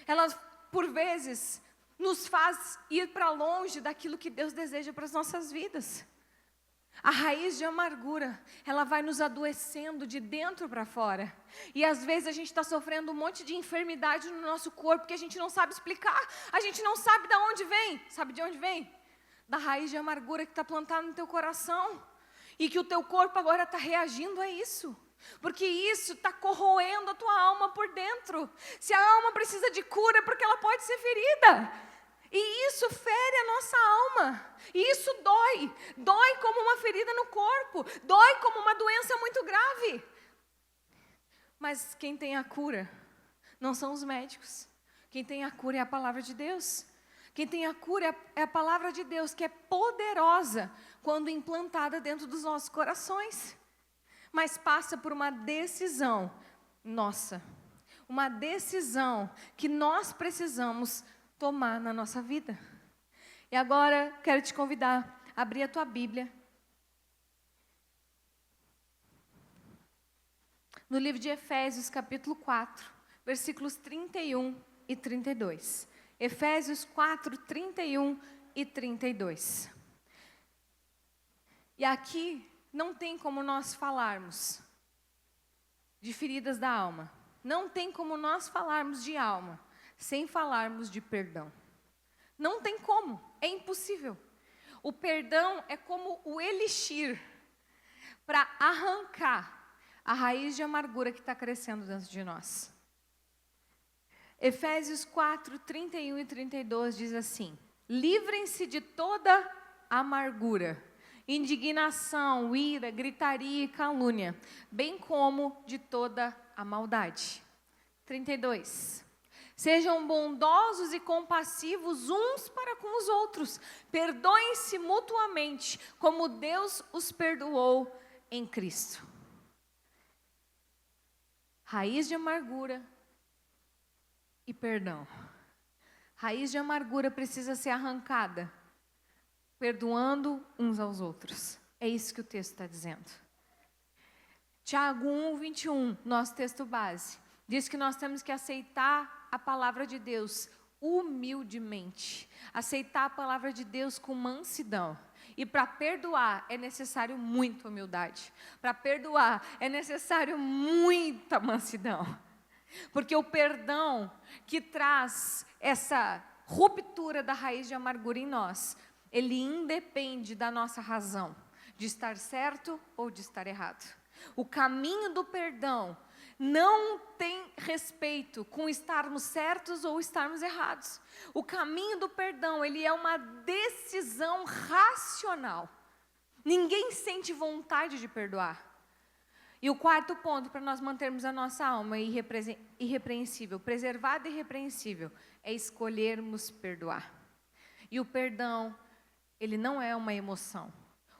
ela, por vezes, nos faz ir para longe daquilo que Deus deseja para as nossas vidas. A raiz de amargura, ela vai nos adoecendo de dentro para fora. E às vezes a gente está sofrendo um monte de enfermidade no nosso corpo que a gente não sabe explicar. A gente não sabe de onde vem. Sabe de onde vem? Da raiz de amargura que está plantada no teu coração. E que o teu corpo agora está reagindo a isso. Porque isso está corroendo a tua alma por dentro. Se a alma precisa de cura, é porque ela pode ser ferida. E isso fere a nossa alma. E isso dói. Dói como uma ferida no corpo. Dói como uma doença muito grave. Mas quem tem a cura não são os médicos. Quem tem a cura é a palavra de Deus. Quem tem a cura é a palavra de Deus, que é poderosa quando implantada dentro dos nossos corações. Mas passa por uma decisão nossa. Uma decisão que nós precisamos tomar na nossa vida. E agora quero te convidar a abrir a tua Bíblia. No livro de Efésios, capítulo 4, versículos 31 e 32. Efésios 4, 31 e 32. E aqui não tem como nós falarmos de feridas da alma. Não tem como nós falarmos de alma sem falarmos de perdão. Não tem como, é impossível. O perdão é como o elixir para arrancar a raiz de amargura que está crescendo dentro de nós. Efésios 4, 31 e 32 diz assim: livrem-se de toda amargura, indignação, ira, gritaria e calúnia, bem como de toda a maldade. 32. Sejam bondosos e compassivos uns para com os outros. Perdoem-se mutuamente, como Deus os perdoou em Cristo. Raiz de amargura e perdão. Raiz de amargura precisa ser arrancada, perdoando uns aos outros. É isso que o texto está dizendo. Tiago 1:21, nosso texto base, diz que nós temos que aceitar a palavra de Deus humildemente. Aceitar a palavra de Deus com mansidão. E para perdoar é necessário muita humildade. Para perdoar é necessário muita mansidão. Porque o perdão que traz essa ruptura da raiz de amargura em nós, ele independe da nossa razão, de estar certo ou de estar errado. O caminho do perdão não tem respeito com estarmos certos ou estarmos errados. O caminho do perdão, ele é uma decisão racional. Ninguém sente vontade de perdoar. E o quarto ponto para nós mantermos a nossa alma irrepreensível, preservada e irrepreensível, é escolhermos perdoar. E o perdão, ele não é uma emoção.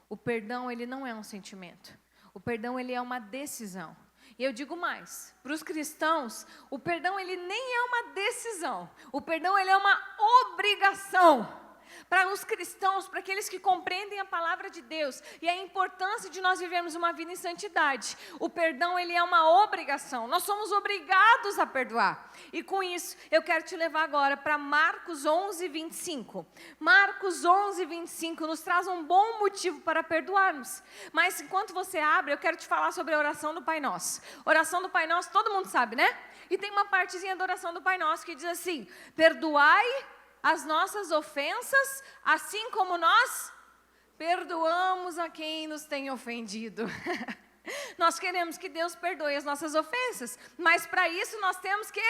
O perdão, ele não é um sentimento. O perdão, ele é uma decisão. E eu digo mais, para os cristãos, o perdão ele nem é uma decisão, o perdão ele é uma obrigação. Para os cristãos, para aqueles que compreendem a palavra de Deus e a importância de nós vivermos uma vida em santidade, o perdão ele é uma obrigação, nós somos obrigados a perdoar. E com isso, eu quero te levar agora para Marcos 11:25. Marcos 11:25 nos traz um bom motivo para perdoarmos. Mas enquanto você abre, eu quero te falar sobre a oração do Pai Nosso. Oração do Pai Nosso, todo mundo sabe, né? E tem uma partezinha da oração do Pai Nosso que diz assim: perdoai as nossas ofensas, assim como nós perdoamos a quem nos tem ofendido. Nós queremos que Deus perdoe as nossas ofensas, mas para isso nós temos que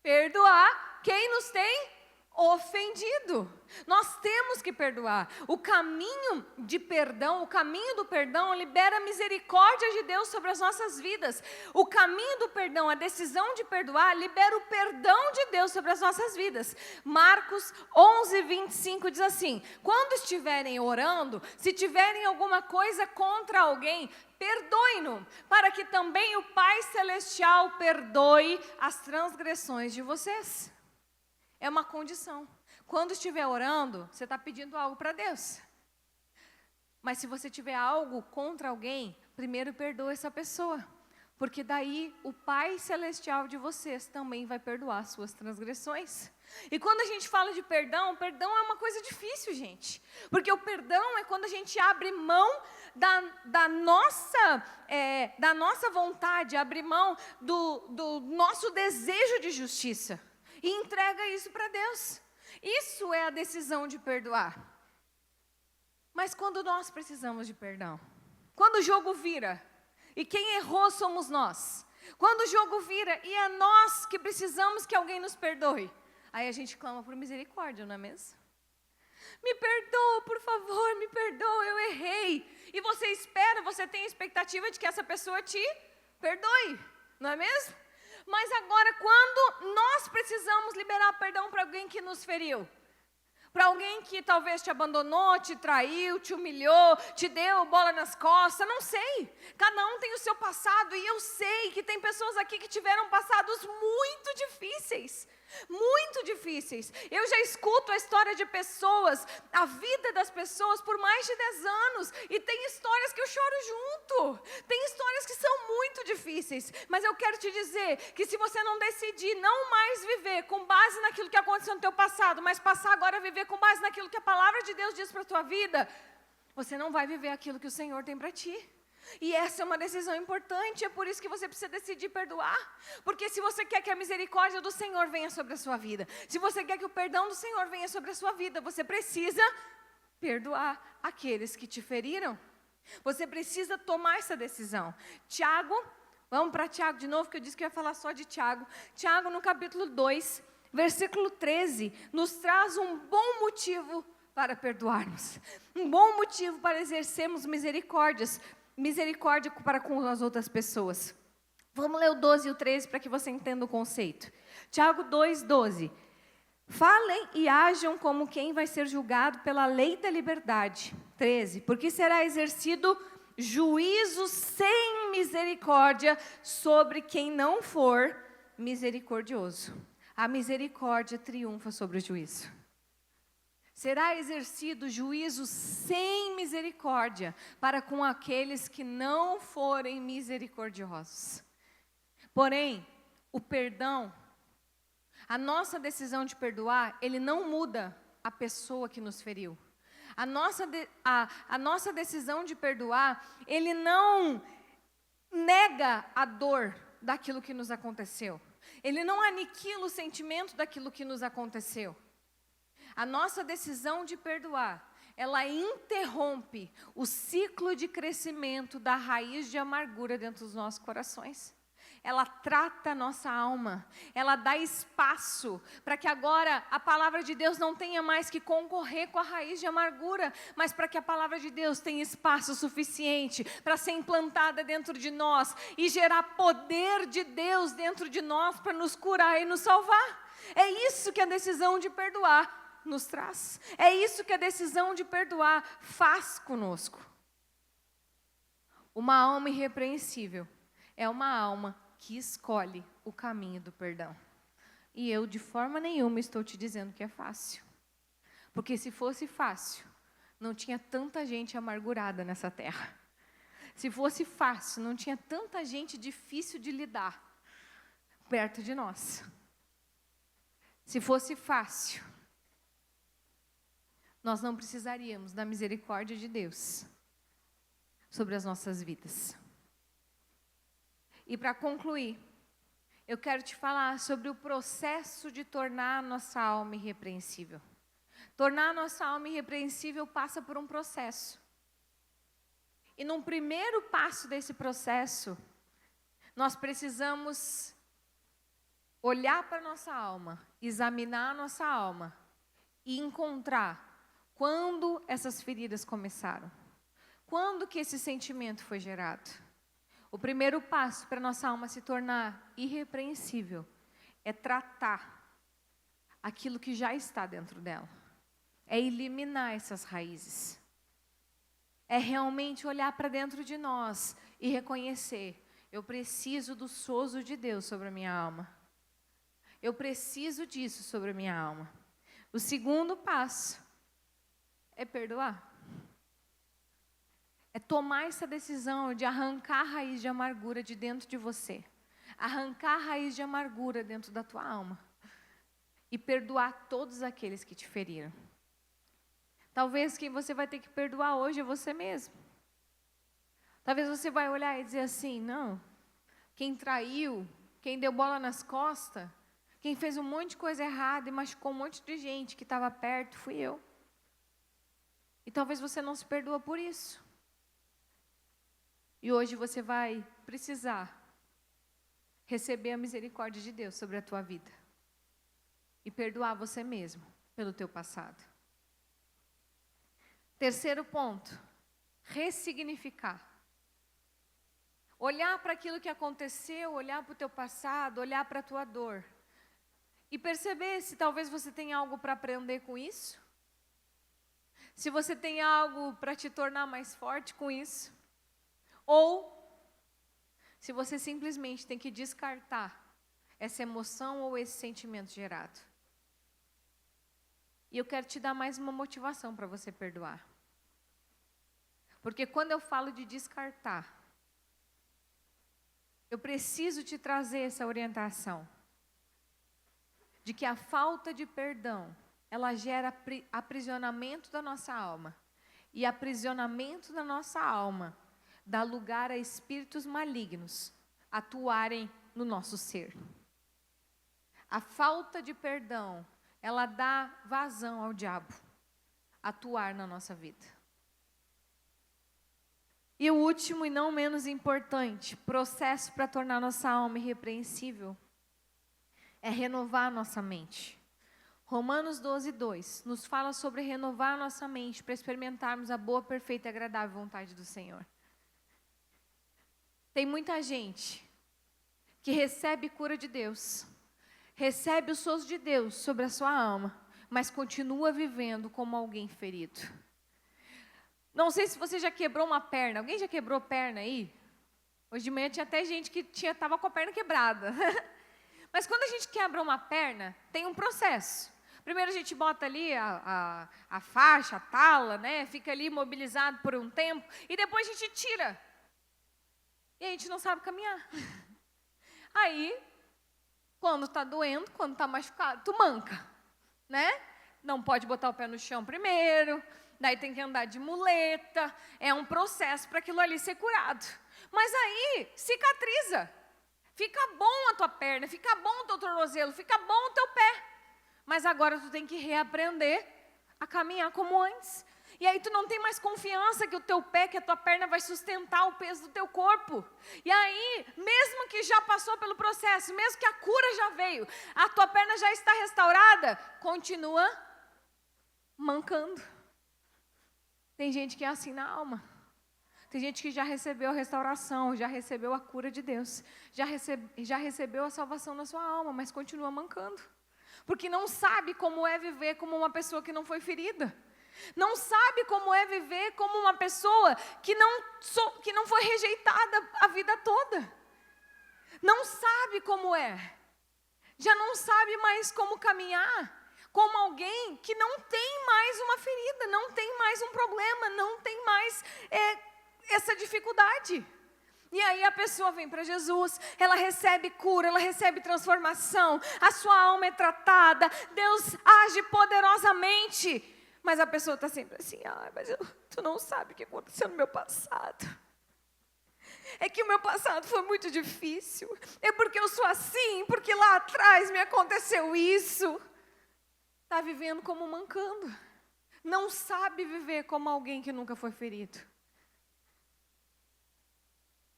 perdoar quem nos tem ofendido. Nós temos que perdoar. O caminho de perdão, o caminho do perdão libera a misericórdia de Deus sobre as nossas vidas. O caminho do perdão, a decisão de perdoar, libera o perdão de Deus sobre as nossas vidas. Marcos 11:25 diz assim: quando estiverem orando, se tiverem alguma coisa contra alguém, perdoem-no, para que também o Pai Celestial perdoe as transgressões de vocês. É uma condição. Quando estiver orando, você está pedindo algo para Deus. Mas se você tiver algo contra alguém, primeiro perdoa essa pessoa. Porque daí o Pai Celestial de vocês também vai perdoar as suas transgressões. E quando a gente fala de perdão, perdão é uma coisa difícil, gente. Porque o perdão é quando a gente abre mão da nossa vontade, abre mão do nosso desejo de justiça. E entrega isso para Deus. Isso é a decisão de perdoar. Mas quando nós precisamos de perdão? Quando o jogo vira, e quem errou somos nós. Quando o jogo vira, e é nós que precisamos que alguém nos perdoe. Aí a gente clama por misericórdia, não é mesmo? Me perdoa, por favor, me perdoa, eu errei. E você espera, você tem a expectativa de que essa pessoa te perdoe, não é mesmo? Mas agora, quando nós precisamos liberar perdão para alguém que nos feriu, para alguém que talvez te abandonou, te traiu, te humilhou, te deu bola nas costas, não sei. Cada um tem o seu passado e eu sei que tem pessoas aqui que tiveram passados muito difíceis. Muito difíceis. Eu já escuto a história de pessoas, a vida das pessoas por mais de 10 anos. E tem histórias que eu choro junto. Tem histórias que são muito difíceis. Mas eu quero te dizer que se você não decidir não mais viver com base naquilo que aconteceu no teu passado, mas passar agora a viver com base naquilo que a palavra de Deus diz para a tua vida, você não vai viver aquilo que o Senhor tem para ti. E essa é uma decisão importante, é por isso que você precisa decidir perdoar. Porque se você quer que a misericórdia do Senhor venha sobre a sua vida, se você quer que o perdão do Senhor venha sobre a sua vida, você precisa perdoar aqueles que te feriram. Você precisa tomar essa decisão. Tiago, vamos para Tiago de novo, que eu disse que eu ia falar só de Tiago. Tiago no capítulo 2, versículo 13, nos traz um bom motivo para perdoarmos. Um bom motivo para exercermos misericórdia para com as outras pessoas. Vamos ler o 12 e o 13 para que você entenda o conceito. Tiago 2:12. Falem e ajam como quem vai ser julgado pela lei da liberdade. 13. Porque será exercido juízo sem misericórdia sobre quem não for misericordioso. A misericórdia triunfa sobre o juízo. Será exercido juízo sem misericórdia para com aqueles que não forem misericordiosos. Porém, o perdão, a nossa decisão de perdoar, ele não muda a pessoa que nos feriu. A nossa decisão de perdoar, ele não nega a dor daquilo que nos aconteceu. Ele não aniquila o sentimento daquilo que nos aconteceu. A nossa decisão de perdoar, ela interrompe o ciclo de crescimento da raiz de amargura dentro dos nossos corações. Ela trata a nossa alma, ela dá espaço para que agora a palavra de Deus não tenha mais que concorrer com a raiz de amargura, mas para que a palavra de Deus tenha espaço suficiente para ser implantada dentro de nós e gerar poder de Deus dentro de nós para nos curar e nos salvar. É isso que a decisão de perdoar nos traz. É isso que a decisão de perdoar faz conosco. Uma alma irrepreensível é uma alma que escolhe o caminho do perdão. E eu, de forma nenhuma, estou te dizendo que é fácil. Porque se fosse fácil, não tinha tanta gente amargurada nessa terra. Se fosse fácil, não tinha tanta gente difícil de lidar perto de nós. Se fosse fácil, nós não precisaríamos da misericórdia de Deus sobre as nossas vidas. E para concluir, eu quero te falar sobre o processo de tornar a nossa alma irrepreensível. Tornar a nossa alma irrepreensível passa por um processo. E num primeiro passo desse processo, nós precisamos olhar para a nossa alma, examinar a nossa alma e encontrar quando essas feridas começaram. Quando que esse sentimento foi gerado? O primeiro passo para nossa alma se tornar irrepreensível é tratar aquilo que já está dentro dela. É eliminar essas raízes. É realmente olhar para dentro de nós e reconhecer: eu preciso do sozo de Deus sobre a minha alma. Eu preciso disso sobre a minha alma. O segundo passo é perdoar. É tomar essa decisão de arrancar a raiz de amargura de dentro de você. Arrancar a raiz de amargura dentro da tua alma. E perdoar todos aqueles que te feriram. Talvez quem você vai ter que perdoar hoje é você mesmo. Talvez você vai olhar e dizer assim: não, quem traiu, quem deu bola nas costas, quem fez um monte de coisa errada e machucou um monte de gente que estava perto, fui eu. E talvez você não se perdoa por isso. E hoje você vai precisar receber a misericórdia de Deus sobre a tua vida. E perdoar você mesmo pelo teu passado. Terceiro ponto, ressignificar. Olhar para aquilo que aconteceu, olhar para o teu passado, olhar para a tua dor. E perceber se talvez você tenha algo para aprender com isso. Se você tem algo para te tornar mais forte com isso. Ou, se você simplesmente tem que descartar essa emoção ou esse sentimento gerado. E eu quero te dar mais uma motivação para você perdoar. Porque quando eu falo de descartar, eu preciso te trazer essa orientação. De que a falta de perdão, ela gera aprisionamento da nossa alma. E aprisionamento da nossa alma dá lugar a espíritos malignos atuarem no nosso ser. A falta de perdão, ela dá vazão ao diabo atuar na nossa vida. E o último e não menos importante, processo para tornar nossa alma irrepreensível, é renovar a nossa mente. Romanos 12:2 nos fala sobre renovar a nossa mente para experimentarmos a boa, perfeita e agradável vontade do Senhor. Tem muita gente que recebe cura de Deus, recebe o sozo de Deus sobre a sua alma, mas continua vivendo como alguém ferido. Não sei se você já quebrou uma perna. Alguém já quebrou perna aí? Hoje de manhã tinha até gente que estava com a perna quebrada. Mas quando a gente quebra uma perna, tem um processo. Primeiro a gente bota ali a faixa, a tala, né? Fica ali imobilizado por um tempo. E depois a gente tira. E a gente não sabe caminhar. Aí, quando está doendo, quando está machucado, tu manca, né? Não pode botar o pé no chão primeiro. Daí tem que andar de muleta. É um processo para aquilo ali ser curado. Mas aí, cicatriza. Fica bom a tua perna, fica bom o teu tornozelo, fica bom o teu pé. Mas agora tu tem que reaprender a caminhar como antes. E aí tu não tem mais confiança que o teu pé, que a tua perna vai sustentar o peso do teu corpo. E aí, mesmo que já passou pelo processo, mesmo que a cura já veio, a tua perna já está restaurada, continua mancando. Tem gente que é assim na alma. Tem gente que já recebeu a restauração, já recebeu a cura de Deus, já recebeu a salvação na sua alma, mas continua mancando. Porque não sabe como é viver como uma pessoa que não foi ferida. Não sabe como é viver como uma pessoa que não foi rejeitada a vida toda. Não sabe como é. Já não sabe mais como caminhar como alguém que não tem mais uma ferida, não tem mais um problema, não tem mais essa dificuldade. E aí a pessoa vem para Jesus, ela recebe cura, ela recebe transformação, a sua alma é tratada, Deus age poderosamente. Mas a pessoa está sempre assim, mas tu não sabe o que aconteceu no meu passado. É que o meu passado foi muito difícil. É porque eu sou assim, porque lá atrás me aconteceu isso. Está vivendo como mancando. Não sabe viver como alguém que nunca foi ferido.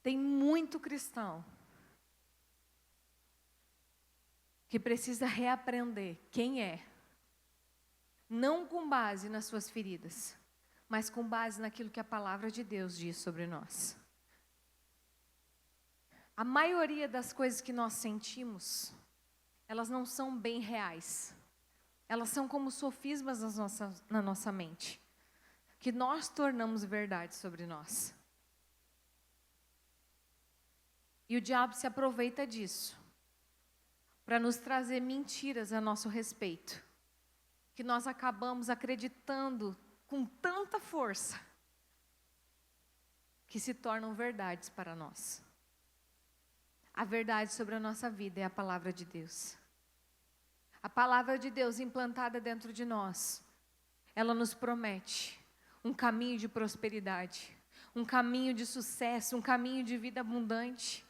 Tem muito cristão que precisa reaprender quem é. Não com base nas suas feridas, mas com base naquilo que a palavra de Deus diz sobre nós. A maioria das coisas que nós sentimos, elas não são bem reais. Elas são como sofismas na nossa mente, que nós tornamos verdade sobre nós. E o diabo se aproveita disso, para nos trazer mentiras a nosso respeito, que nós acabamos acreditando com tanta força, que se tornam verdades para nós. A verdade sobre a nossa vida é a palavra de Deus. A palavra de Deus implantada dentro de nós, ela nos promete um caminho de prosperidade, um caminho de sucesso, um caminho de vida abundante.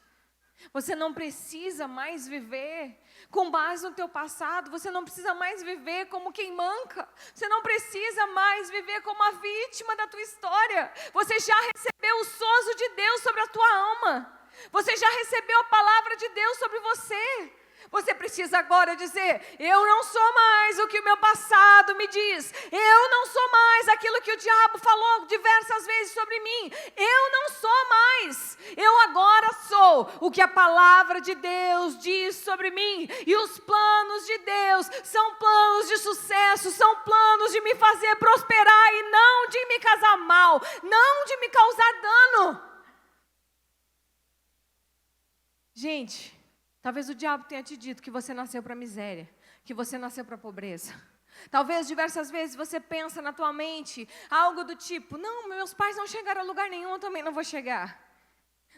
Você não precisa mais viver com base no teu passado, você não precisa mais viver como quem manca, você não precisa mais viver como a vítima da tua história. Você já recebeu o sozo de Deus sobre a tua alma, você já recebeu a palavra de Deus sobre você. Você precisa agora dizer, eu não sou mais o que o meu passado me diz. Eu não sou mais aquilo que o diabo falou diversas vezes sobre mim. Eu não sou mais. Eu agora sou o que a palavra de Deus diz sobre mim. E os planos de Deus são planos de sucesso, são planos de me fazer prosperar e não de me causar mal, não de me causar dano. Gente, talvez o diabo tenha te dito que você nasceu para a miséria, que você nasceu para a pobreza. Talvez diversas vezes você pensa na tua mente algo do tipo, não, meus pais não chegaram a lugar nenhum, eu também não vou chegar.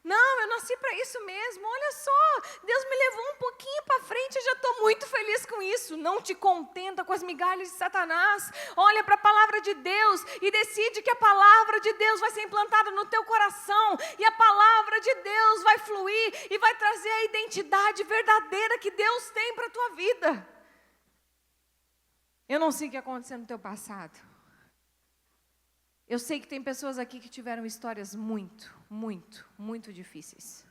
Não, eu nasci para isso mesmo, olha só, Deus me levou um pouquinho para frente, eu já estou muito feliz com isso. Não te contenta com as migalhas de Satanás, olha para a palavra de Deus e decide que a palavra de Deus vai ser implantada no teu coração, e a palavra de Deus vai fluir e vai trazer a identidade verdadeira que Deus tem para a tua vida. Eu não sei o que aconteceu no teu passado. Eu sei que tem pessoas aqui que tiveram histórias muito difíceis.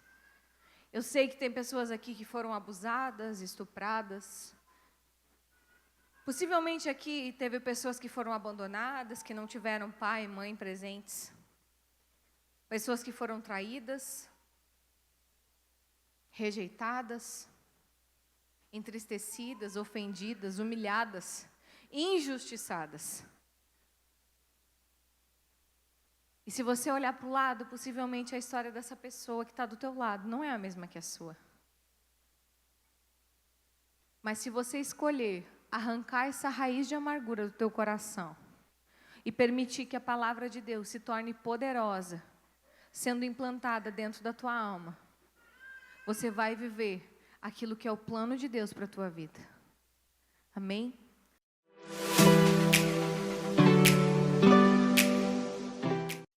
Eu sei que tem pessoas aqui que foram abusadas, estupradas. Possivelmente aqui teve pessoas que foram abandonadas, que não tiveram pai e mãe presentes. Pessoas que foram traídas. rejeitadas, entristecidas, ofendidas, humilhadas, injustiçadas. E se você olhar para o lado, possivelmente a história dessa pessoa que está do teu lado não é a mesma que a sua. Mas se você escolher arrancar essa raiz de amargura do teu coração e permitir que a palavra de Deus se torne poderosa, sendo implantada dentro da tua alma, você vai viver aquilo que é o plano de Deus para a tua vida. Amém?